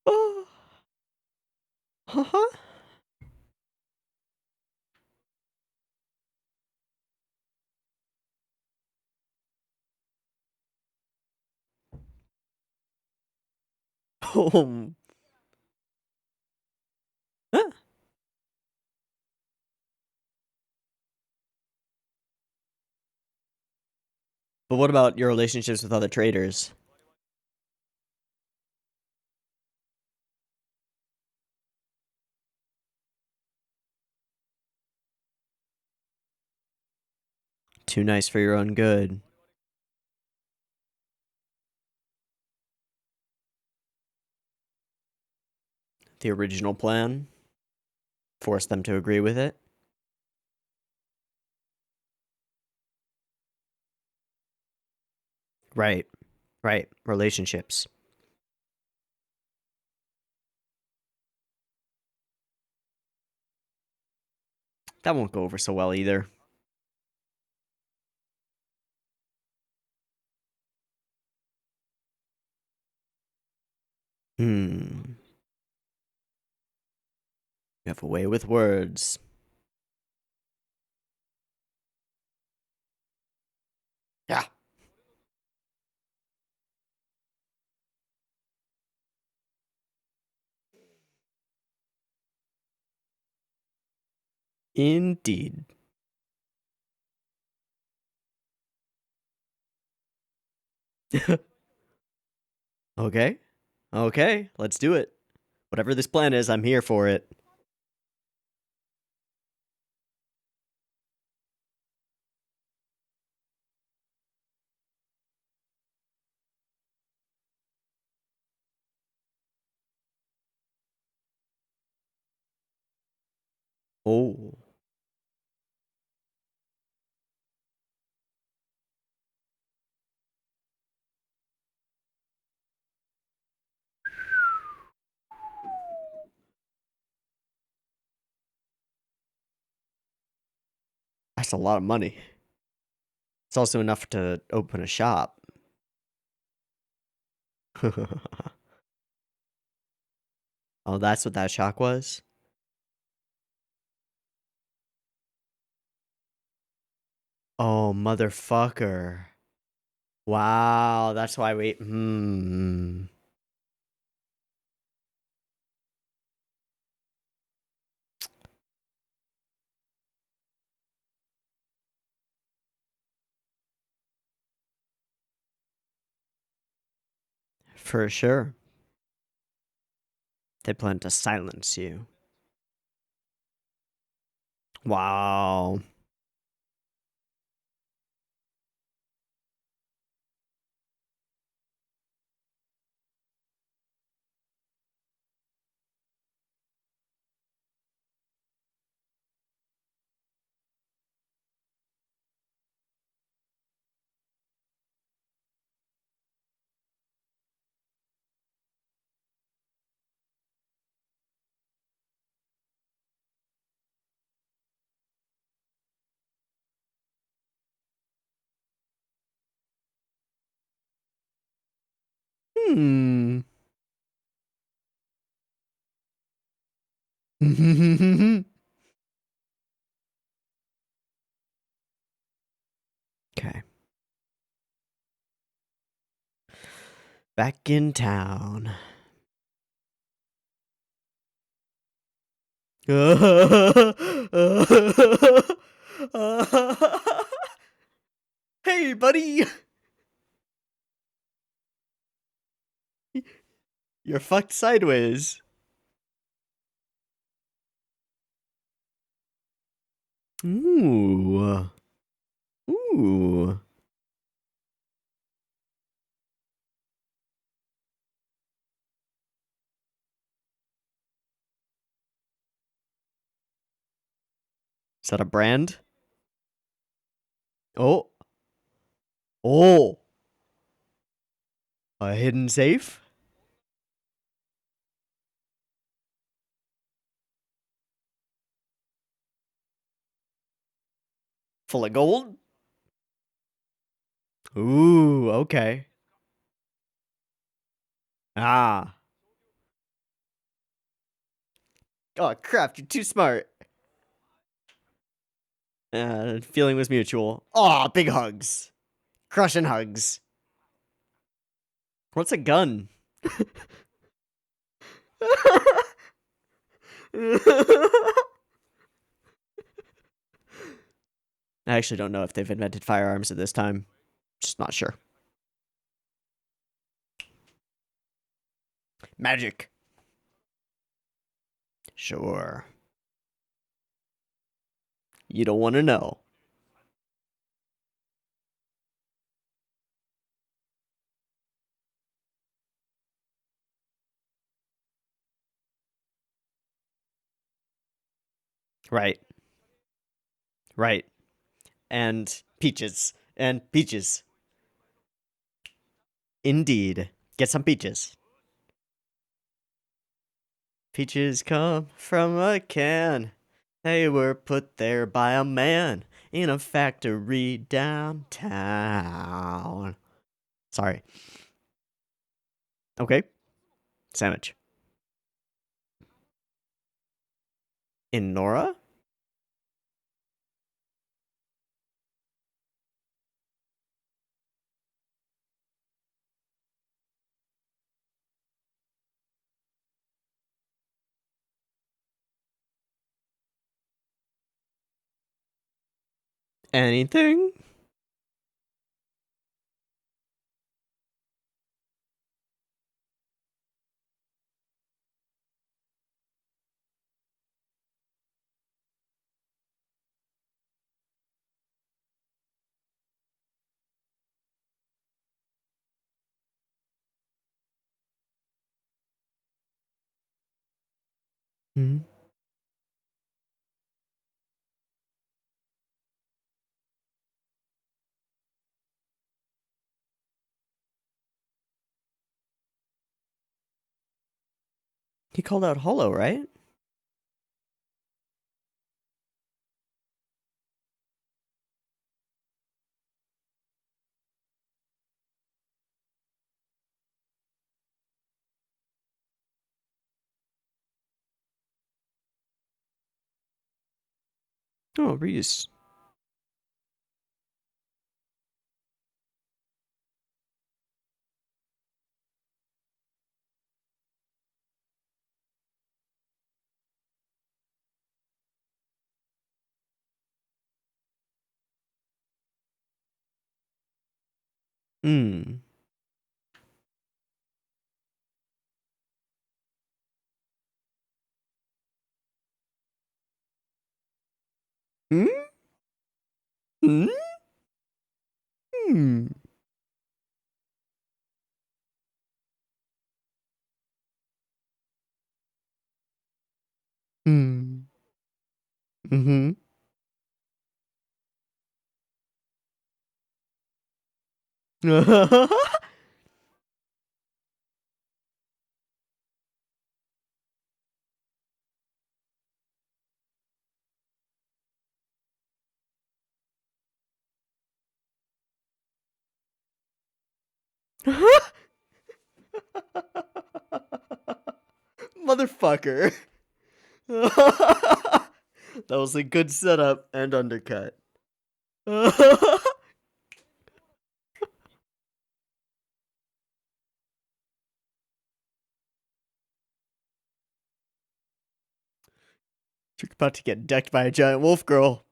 Oh. Uh-huh. Oh. Huh? But what about your relationships with other traders? Too nice for your own good. The original plan? Force them to agree with it? Right. Right. Relationships. That won't go over so well either. Hmm. You have a way with words. Yeah. Indeed. Okay. Okay. Let's do it. Whatever this plan is, I'm here for it. Oh. That's a lot of money. It's also enough to open a shop. Oh, that's what that shock was? Oh, motherfucker. Wow, that's why we... Hmm. For sure. They plan to silence you. Wow. Hmm. Okay. Back in town. Hey, buddy! You're fucked sideways. Ooh. Ooh. Is that a brand? Oh. Oh. A hidden safe? Full of gold? Ooh, okay. Ah. Oh, crap, you're too smart. Feeling was mutual. Aw, big hugs. Crushing hugs. What's a gun? I actually don't know if they've invented firearms at this time. Just not sure. Magic. Sure. You don't want to know. Right. Right. And peaches. And peaches. Indeed. Get some peaches. Peaches come from a can. They were put there by a man in a factory downtown. Sorry. Okay. Sandwich. In Nora? Anything? Hmm. He called out Hollow, right? Oh, Reese. Hmm. Hmm? Hmm? Hmm. Hmm. Mm-hmm. Motherfucker. That was a good setup and undercut. You're about to get decked by a giant wolf girl.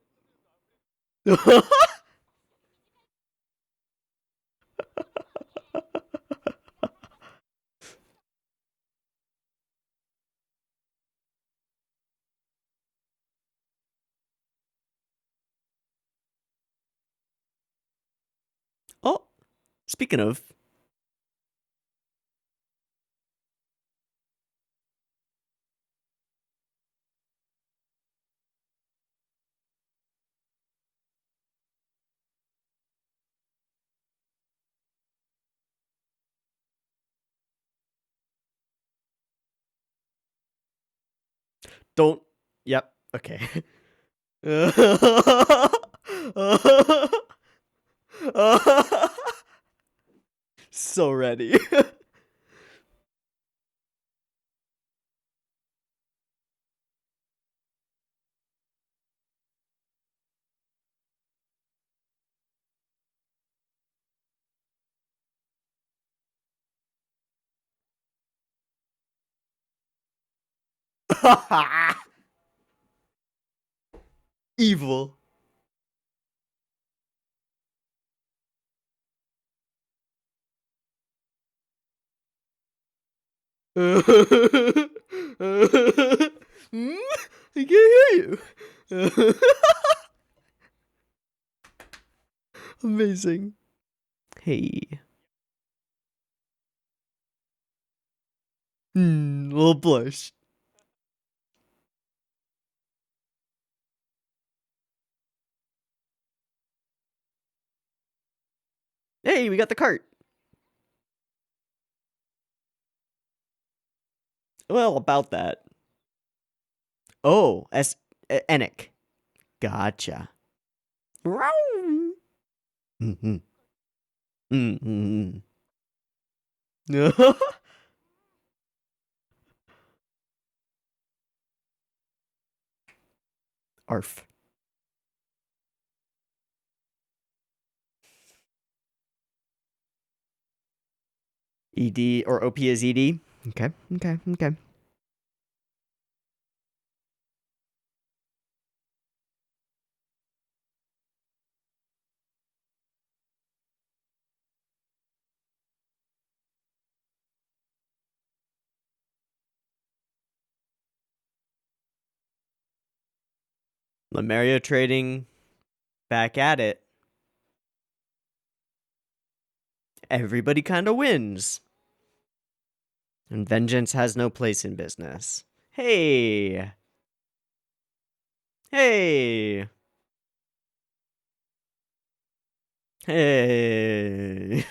Oh, speaking of, don't. Yep. Okay. So ready. Evil. Hmm? I can't hear you. Amazing. Hey. Little blush. Hey, we got the cart. Well, about that. Oh, Enoch. Gotcha. Mm-hmm. Mm-hmm. Arf. ED or OP is ED. Okay. Okay. Okay. Lemuria trading back at it. Everybody kind of wins. And vengeance has no place in business. Hey. Hey. Hey.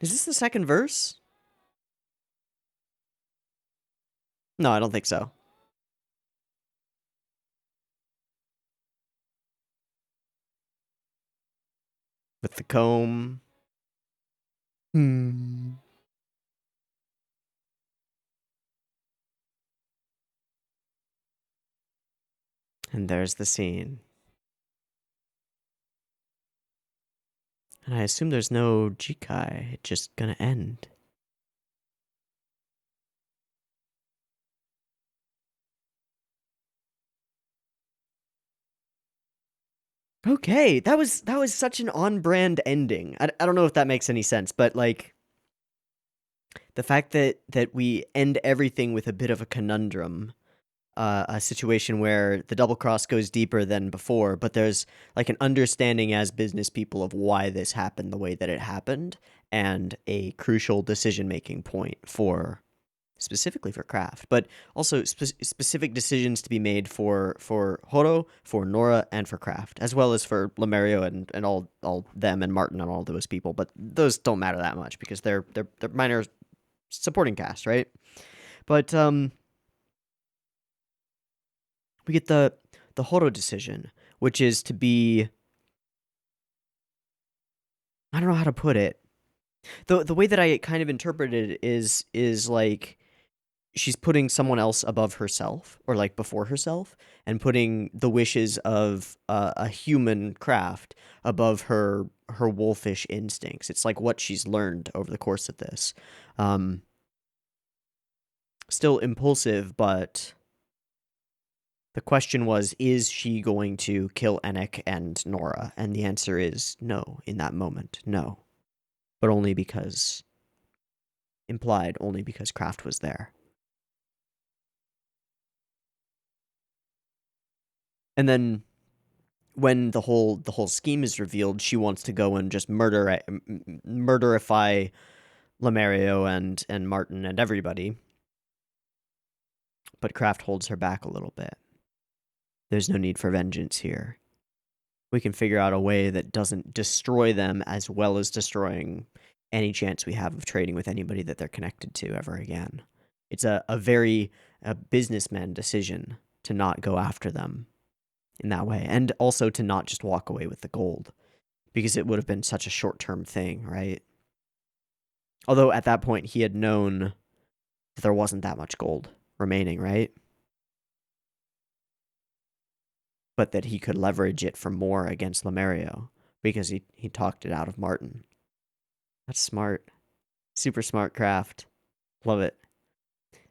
Is this the second verse? No, I don't think so. With the comb. Hmm. And there's the scene. And I assume there's no Jikai. It's just gonna end. Okay, that was such an on-brand ending. I don't know if that makes any sense, but like the fact that we end everything with a bit of a conundrum, a situation where the double cross goes deeper than before, but there's like an understanding as business people of why this happened the way that it happened, and a crucial decision-making point for specifically for Kraft, but also specific decisions to be made for Horo, for Nora, and for Kraft, as well as for Lemurio and all them and Martin and all those people. But those don't matter that much because they're minor supporting cast, right? But we get the Horo decision, which is to be, I don't know how to put it. The way that I kind of interpreted it is like she's putting someone else above herself or like before herself and putting the wishes of a human Kraft above her wolfish instincts. It's like what she's learned over the course of this. Still impulsive, but the question was, is she going to kill Enoch and Nora? And the answer is no in that moment. No. But only because Kraft was there. And then when the whole scheme is revealed, she wants to go and just murderify Lemurio and Martin and everybody. But Kraft holds her back a little bit. There's no need for vengeance here. We can figure out a way that doesn't destroy them as well as destroying any chance we have of trading with anybody that they're connected to ever again. It's a very businessman decision to not go after them in that way, and also to not just walk away with the gold, because it would have been such a short-term thing, right? Although at that point he had known that there wasn't that much gold remaining, right? But that he could leverage it for more against Lemurio, because he talked it out of Martin. That's smart. Super smart Kraft. Love it.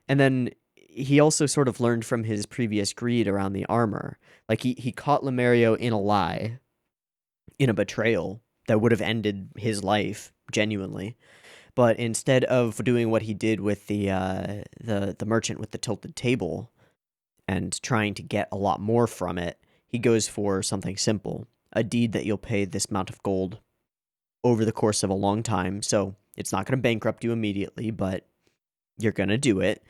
And then he also sort of learned from his previous greed around the armor. Like he caught Lemurio in a lie, in a betrayal that would have ended his life genuinely. But instead of doing what he did with the merchant with the tilted table and trying to get a lot more from it, he goes for something simple, a deed that you'll pay this amount of gold over the course of a long time. So it's not going to bankrupt you immediately, but you're going to do it.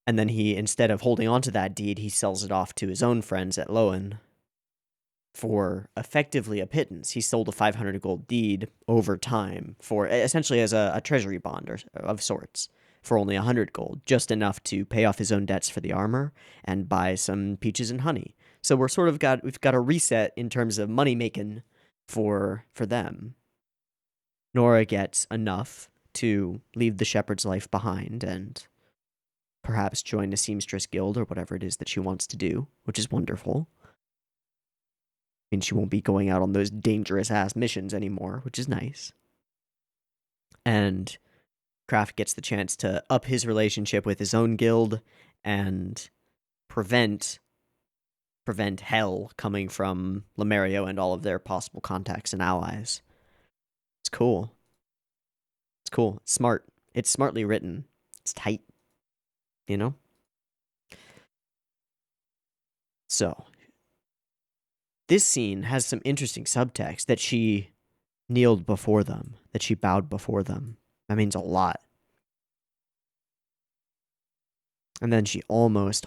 And then he, instead of holding on to that deed, he sells it off to his own friends at Lowen for effectively a pittance. He sold a 500 gold deed over time for essentially as a treasury bond of sorts for only 100 gold, just enough to pay off his own debts for the armor and buy some peaches and honey. So we've got a reset in terms of money making for them. Nora gets enough to leave the shepherd's life behind and perhaps join a seamstress guild or whatever it is that she wants to do, which is wonderful. I mean, she won't be going out on those dangerous-ass missions anymore, which is nice. And Kraft gets the chance to up his relationship with his own guild and prevent hell coming from Lemurio and all of their possible contacts and allies. It's cool. It's cool. It's smart. It's smartly written. It's tight. You know? So, this scene has some interesting subtext that she kneeled before them, that she bowed before them. That means a lot. And then she almost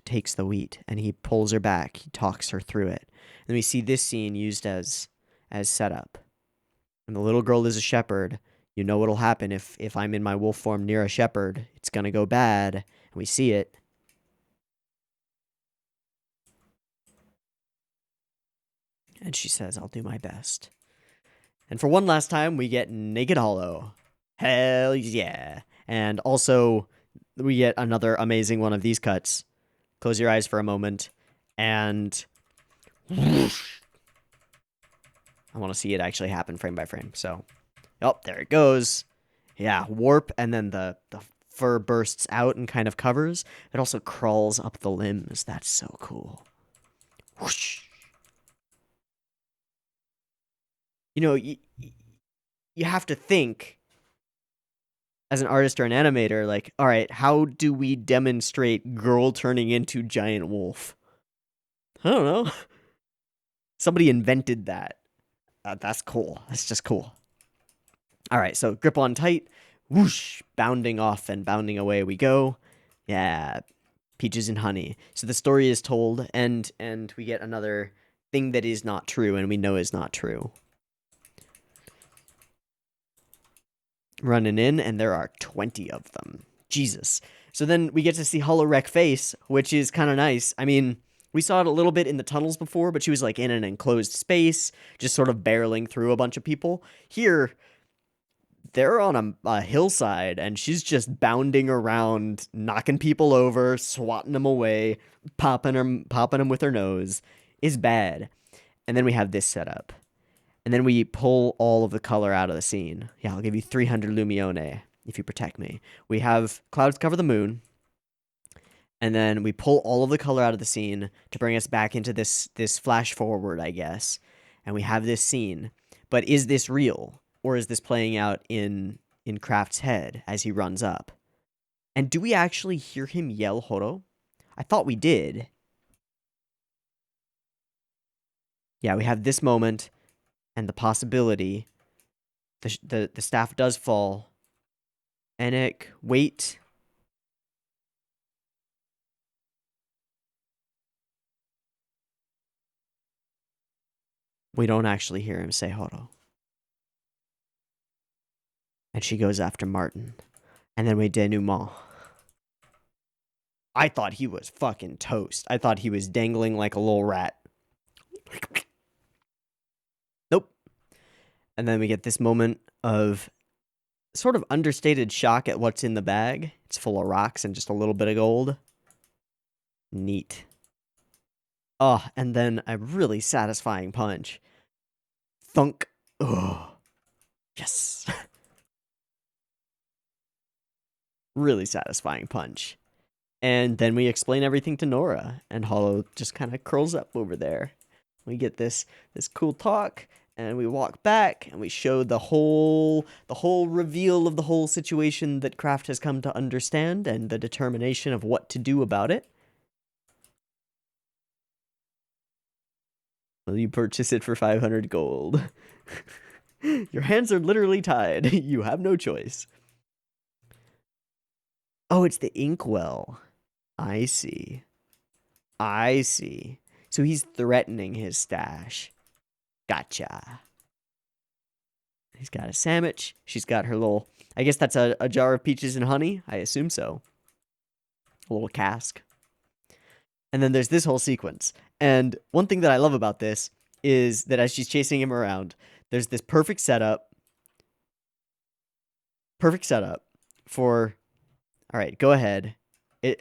takes the wheat, and he pulls her back. He talks her through it. And we see this scene used as setup. When the little girl is a shepherd, you know what'll happen if I'm in my wolf form near a shepherd. It's gonna go bad. And we see it. And she says, I'll do my best. And for one last time, we get Naked Hollow. Hell yeah. And also, we get another amazing one of these cuts. Close your eyes for a moment. And whoosh. I want to see it actually happen frame by frame. So, oh, there it goes. Yeah, warp, and then the fur bursts out and kind of covers. It also crawls up the limbs. That's so cool. Whoosh. you know, you have to think as an artist or an animator, like, all right, how do we demonstrate girl turning into giant wolf? I don't know. Somebody invented that. That's cool. That's just cool. All right, so grip on tight, whoosh, bounding off and bounding away we go. Yeah, peaches and honey. So the story is told, and we get another thing that is not true, and we know is not true. Running in, and there are 20 of them. Jesus. So then we get to see Holorek face, which is kind of nice. I mean, we saw it a little bit in the tunnels before, but she was like in an enclosed space, just sort of barreling through a bunch of people. Here, they're on a hillside, and she's just bounding around, knocking people over, swatting them away, popping them with her nose. Is bad. And then we have this setup. And then we pull all of the color out of the scene. Yeah, I'll give you 300 Lumione if you protect me. We have clouds cover the moon. And then we pull all of the color out of the scene to bring us back into this flash forward, I guess. And we have this scene. But is this real? Or is this playing out in Kraft's head as he runs up? And do we actually hear him yell Horo? I thought we did. Yeah, we have this moment and the possibility. The staff does fall. Enik, wait. We don't actually hear him say Horo. And she goes after Martin. And then we denouement. I thought he was fucking toast. I thought he was dangling like a little rat. Nope. And then we get this moment of sort of understated shock at what's in the bag. It's full of rocks and just a little bit of gold. Neat. Oh, and then a really satisfying punch. Thunk. Oh, yes. Really satisfying punch. And then we explain everything to Nora, and Hollow just kind of curls up over there. We get this cool talk, and we walk back, and we show the whole reveal of the whole situation that Kraft has come to understand, and the determination of what to do about it. Will you purchase it for 500 gold? Your hands are literally tied. You have no choice. Oh, it's the inkwell. I see. So he's threatening his stash. Gotcha. He's got a sandwich. She's got her little... I guess that's a jar of peaches and honey. I assume so. A little cask. And then there's this whole sequence. And one thing that I love about this is that as she's chasing him around, there's this perfect setup. Perfect setup for... All right, go ahead.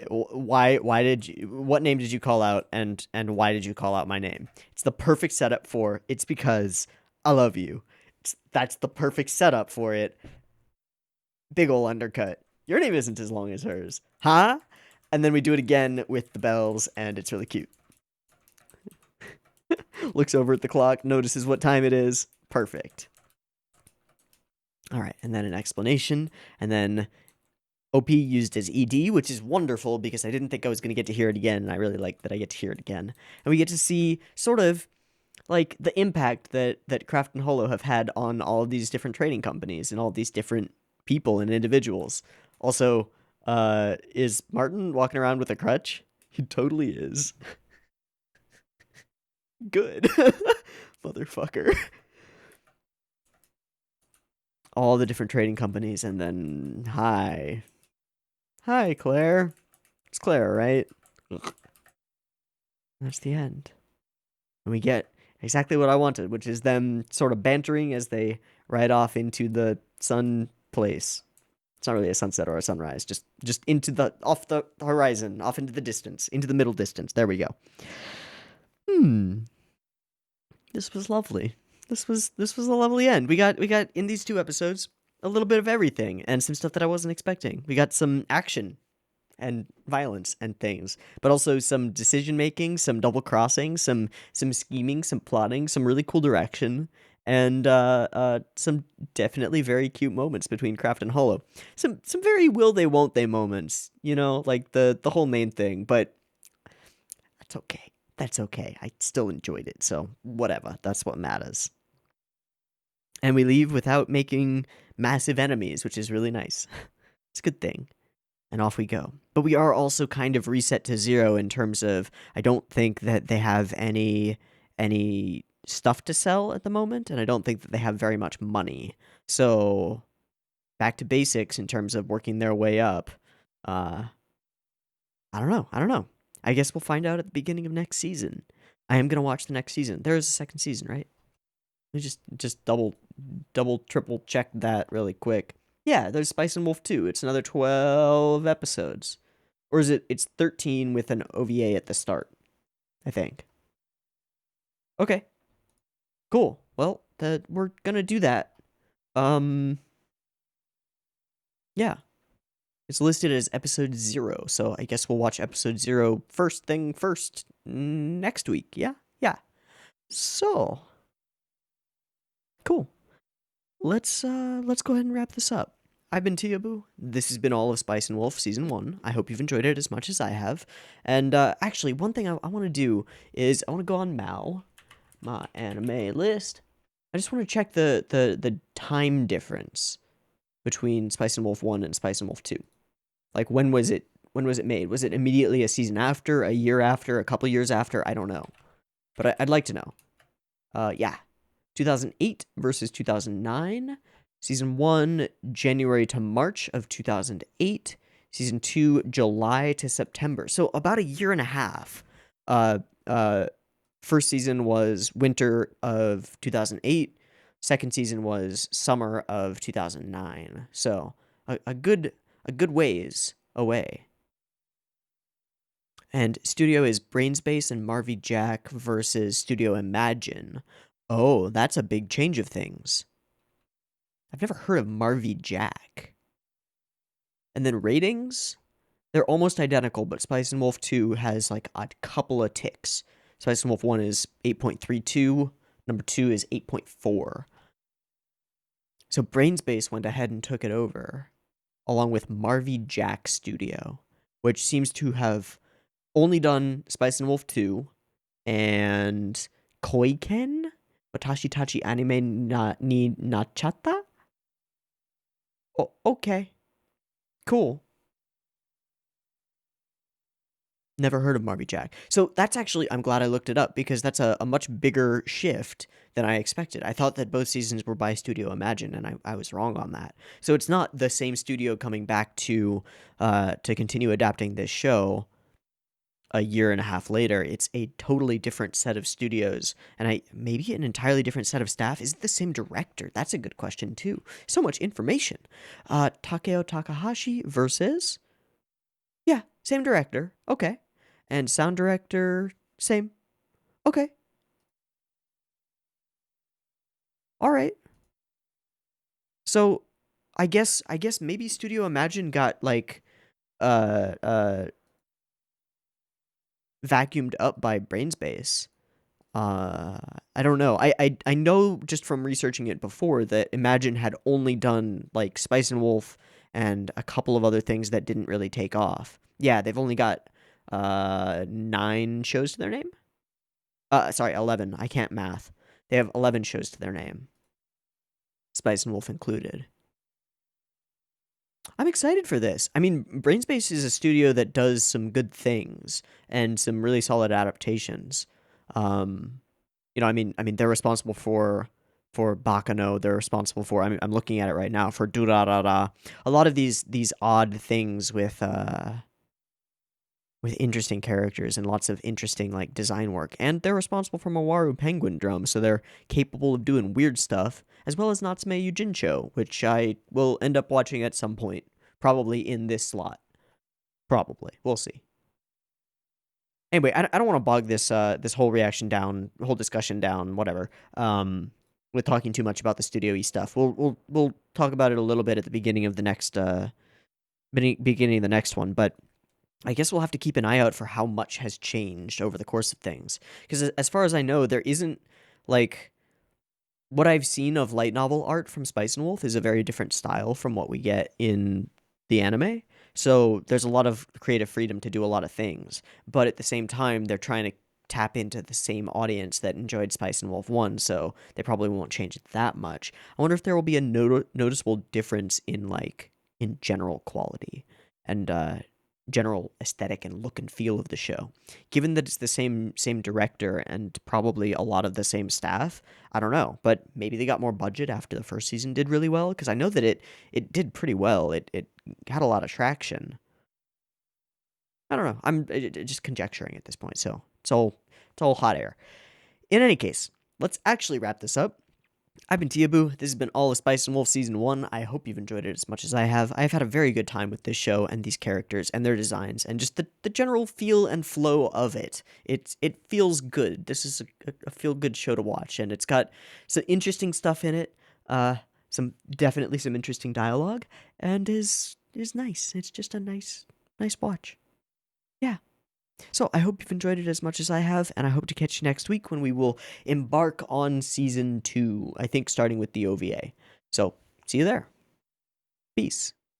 Why did you... What name did you call out, and why did you call out my name? It's the perfect setup for... It's because I love you. That's the perfect setup for it. Big ol' undercut. Your name isn't as long as hers. Huh? And then we do it again with the bells, and it's really cute. Looks over at the clock, notices what time it is. Perfect. All right, and then an explanation, and then OP used as ED, which is wonderful because I didn't think I was going to get to hear it again, and I really like that I get to hear it again. And we get to see sort of like the impact that Kraft and Holo have had on all of these different trading companies and all these different people and individuals. Also, is Martin walking around with a crutch? He totally is. Good. Motherfucker. All the different trading companies, and then hi, Claire. It's Claire, right? Ugh. That's the end. And we get exactly what I wanted, which is them sort of bantering as they ride off into the sun place. It's not really a sunset or a sunrise, just into off the horizon, off into the distance, into the middle distance. There we go. This was lovely. This was a lovely end. We got in these 2 episodes a little bit of everything and some stuff that I wasn't expecting. We got some action and violence and things, but also some decision making, some double crossing, some scheming, some plotting, some really cool direction, and some definitely very cute moments between Craft and Hollow. Some very will they won't they moments, like the whole main thing, but that's okay. That's okay. I still enjoyed it, so whatever. That's what matters. And we leave without making massive enemies, which is really nice. It's a good thing. And off we go. But we are also kind of reset to zero in terms of I don't think that they have any stuff to sell at the moment, and I don't think that they have very much money. So back to basics in terms of working their way up. Uh I don't know. I don't know. I guess we'll find out at the beginning of next season. I am gonna watch the next season. There is a second season, right? Let me just double triple check that really quick. Yeah, there's Spice and Wolf 2. It's another 12 episodes. Or is it's 13 with an OVA at the start, I think. Okay. Cool. Well, we're going to do that. Yeah. It's listed as episode 0, so I guess we'll watch episode 0 first thing first next week. Yeah. Yeah. So, cool. Let's go ahead and wrap this up. I've been Teeaboo. This has been all of Spice and Wolf Season 1. I hope you've enjoyed it as much as I have. And actually, one thing I want to do is I want to go on my anime list. I just want to check the time difference between Spice and Wolf 1 and Spice and Wolf 2. Like, when was it made? Was it immediately a season after, a year after, a couple years after? I don't know. But I'd like to know. Yeah. 2008 versus 2009. Season 1, January to March of 2008. Season 2, July to September. So about a year and a half. First season was winter of 2008. Second season was summer of 2009. So a good ways away. And studio is Brainspace and Marvy Jack versus Studio Imagine. Oh, that's a big change of things. I've never heard of Marvy Jack. And then ratings? They're almost identical, but Spice and Wolf 2 has like a couple of ticks. Spice and Wolf 1 is 8.32, number 2 is 8.4. So Brainspace went ahead and took it over, along with Marvy Jack Studio, which seems to have only done Spice and Wolf 2 and Koiken? Watashi Tachi Anime ni Nachata? Oh, okay. Cool. Never heard of Marvy Jack. So that's actually, I'm glad I looked it up because that's a much bigger shift than I expected. I thought that both seasons were by Studio Imagine, and I was wrong on that. So it's not the same studio coming back to continue adapting this show a year and a half later. It's a totally different set of studios, and maybe an entirely different set of staff. Is it the same director? That's a good question too. So much information. Takeo Takahashi versus, yeah, same director. Okay. And sound director, same. Okay. All right. So I guess maybe Studio Imagine got like uh vacuumed up by Brainspace. I don't know. I know just from researching it before that Imagine had only done like Spice and Wolf and a couple of other things that didn't really take off. Yeah, they've only got 9 shows to their name. Sorry, 11. I can't math. They have 11 shows to their name, Spice and Wolf included. I'm excited for this. I mean, Brainspace is a studio that does some good things and some really solid adaptations. Um, I mean, they're responsible for Bakano. They're responsible for. I'm looking at it right now for Durarara. A lot of these odd things with interesting characters and lots of interesting like design work. And they're responsible for Mawaru Penguin Drum, so they're capable of doing weird stuff, as well as Natsume Yujincho, which I will end up watching at some point, probably in this slot. Probably. We'll see. Anyway, I don't want to bog this this whole reaction down, whole discussion down, whatever. With talking too much about the studio-y stuff. We'll talk about it a little bit at the beginning of the next beginning of the next one, but I guess we'll have to keep an eye out for how much has changed over the course of things. Because as far as I know, there isn't, like, what I've seen of light novel art from Spice and Wolf is a very different style from what we get in the anime. So there's a lot of creative freedom to do a lot of things, but at the same time, they're trying to tap into the same audience that enjoyed Spice and Wolf 1, so they probably won't change it that much. I wonder if there will be a noticeable difference in in general quality and general aesthetic and look and feel of the show. Given that it's the same director and probably a lot of the same staff, I don't know, but maybe they got more budget after the first season did really well, because I know that it did pretty well. It had a lot of traction. I don't know. I'm just conjecturing at this point, so it's all hot air. In any case, let's actually wrap this up. I've been Teeaboo. This has been all of Spice and Wolf Season 1. I hope you've enjoyed it as much as I have. I've had a very good time with this show and these characters and their designs and just the general feel and flow of it. It feels good. This is a feel-good show to watch, and it's got some interesting stuff in it, definitely some interesting dialogue, and is nice. It's just a nice watch. Yeah. So I hope you've enjoyed it as much as I have, and I hope to catch you next week when we will embark on season 2, I think starting with the OVA. So see you there. Peace.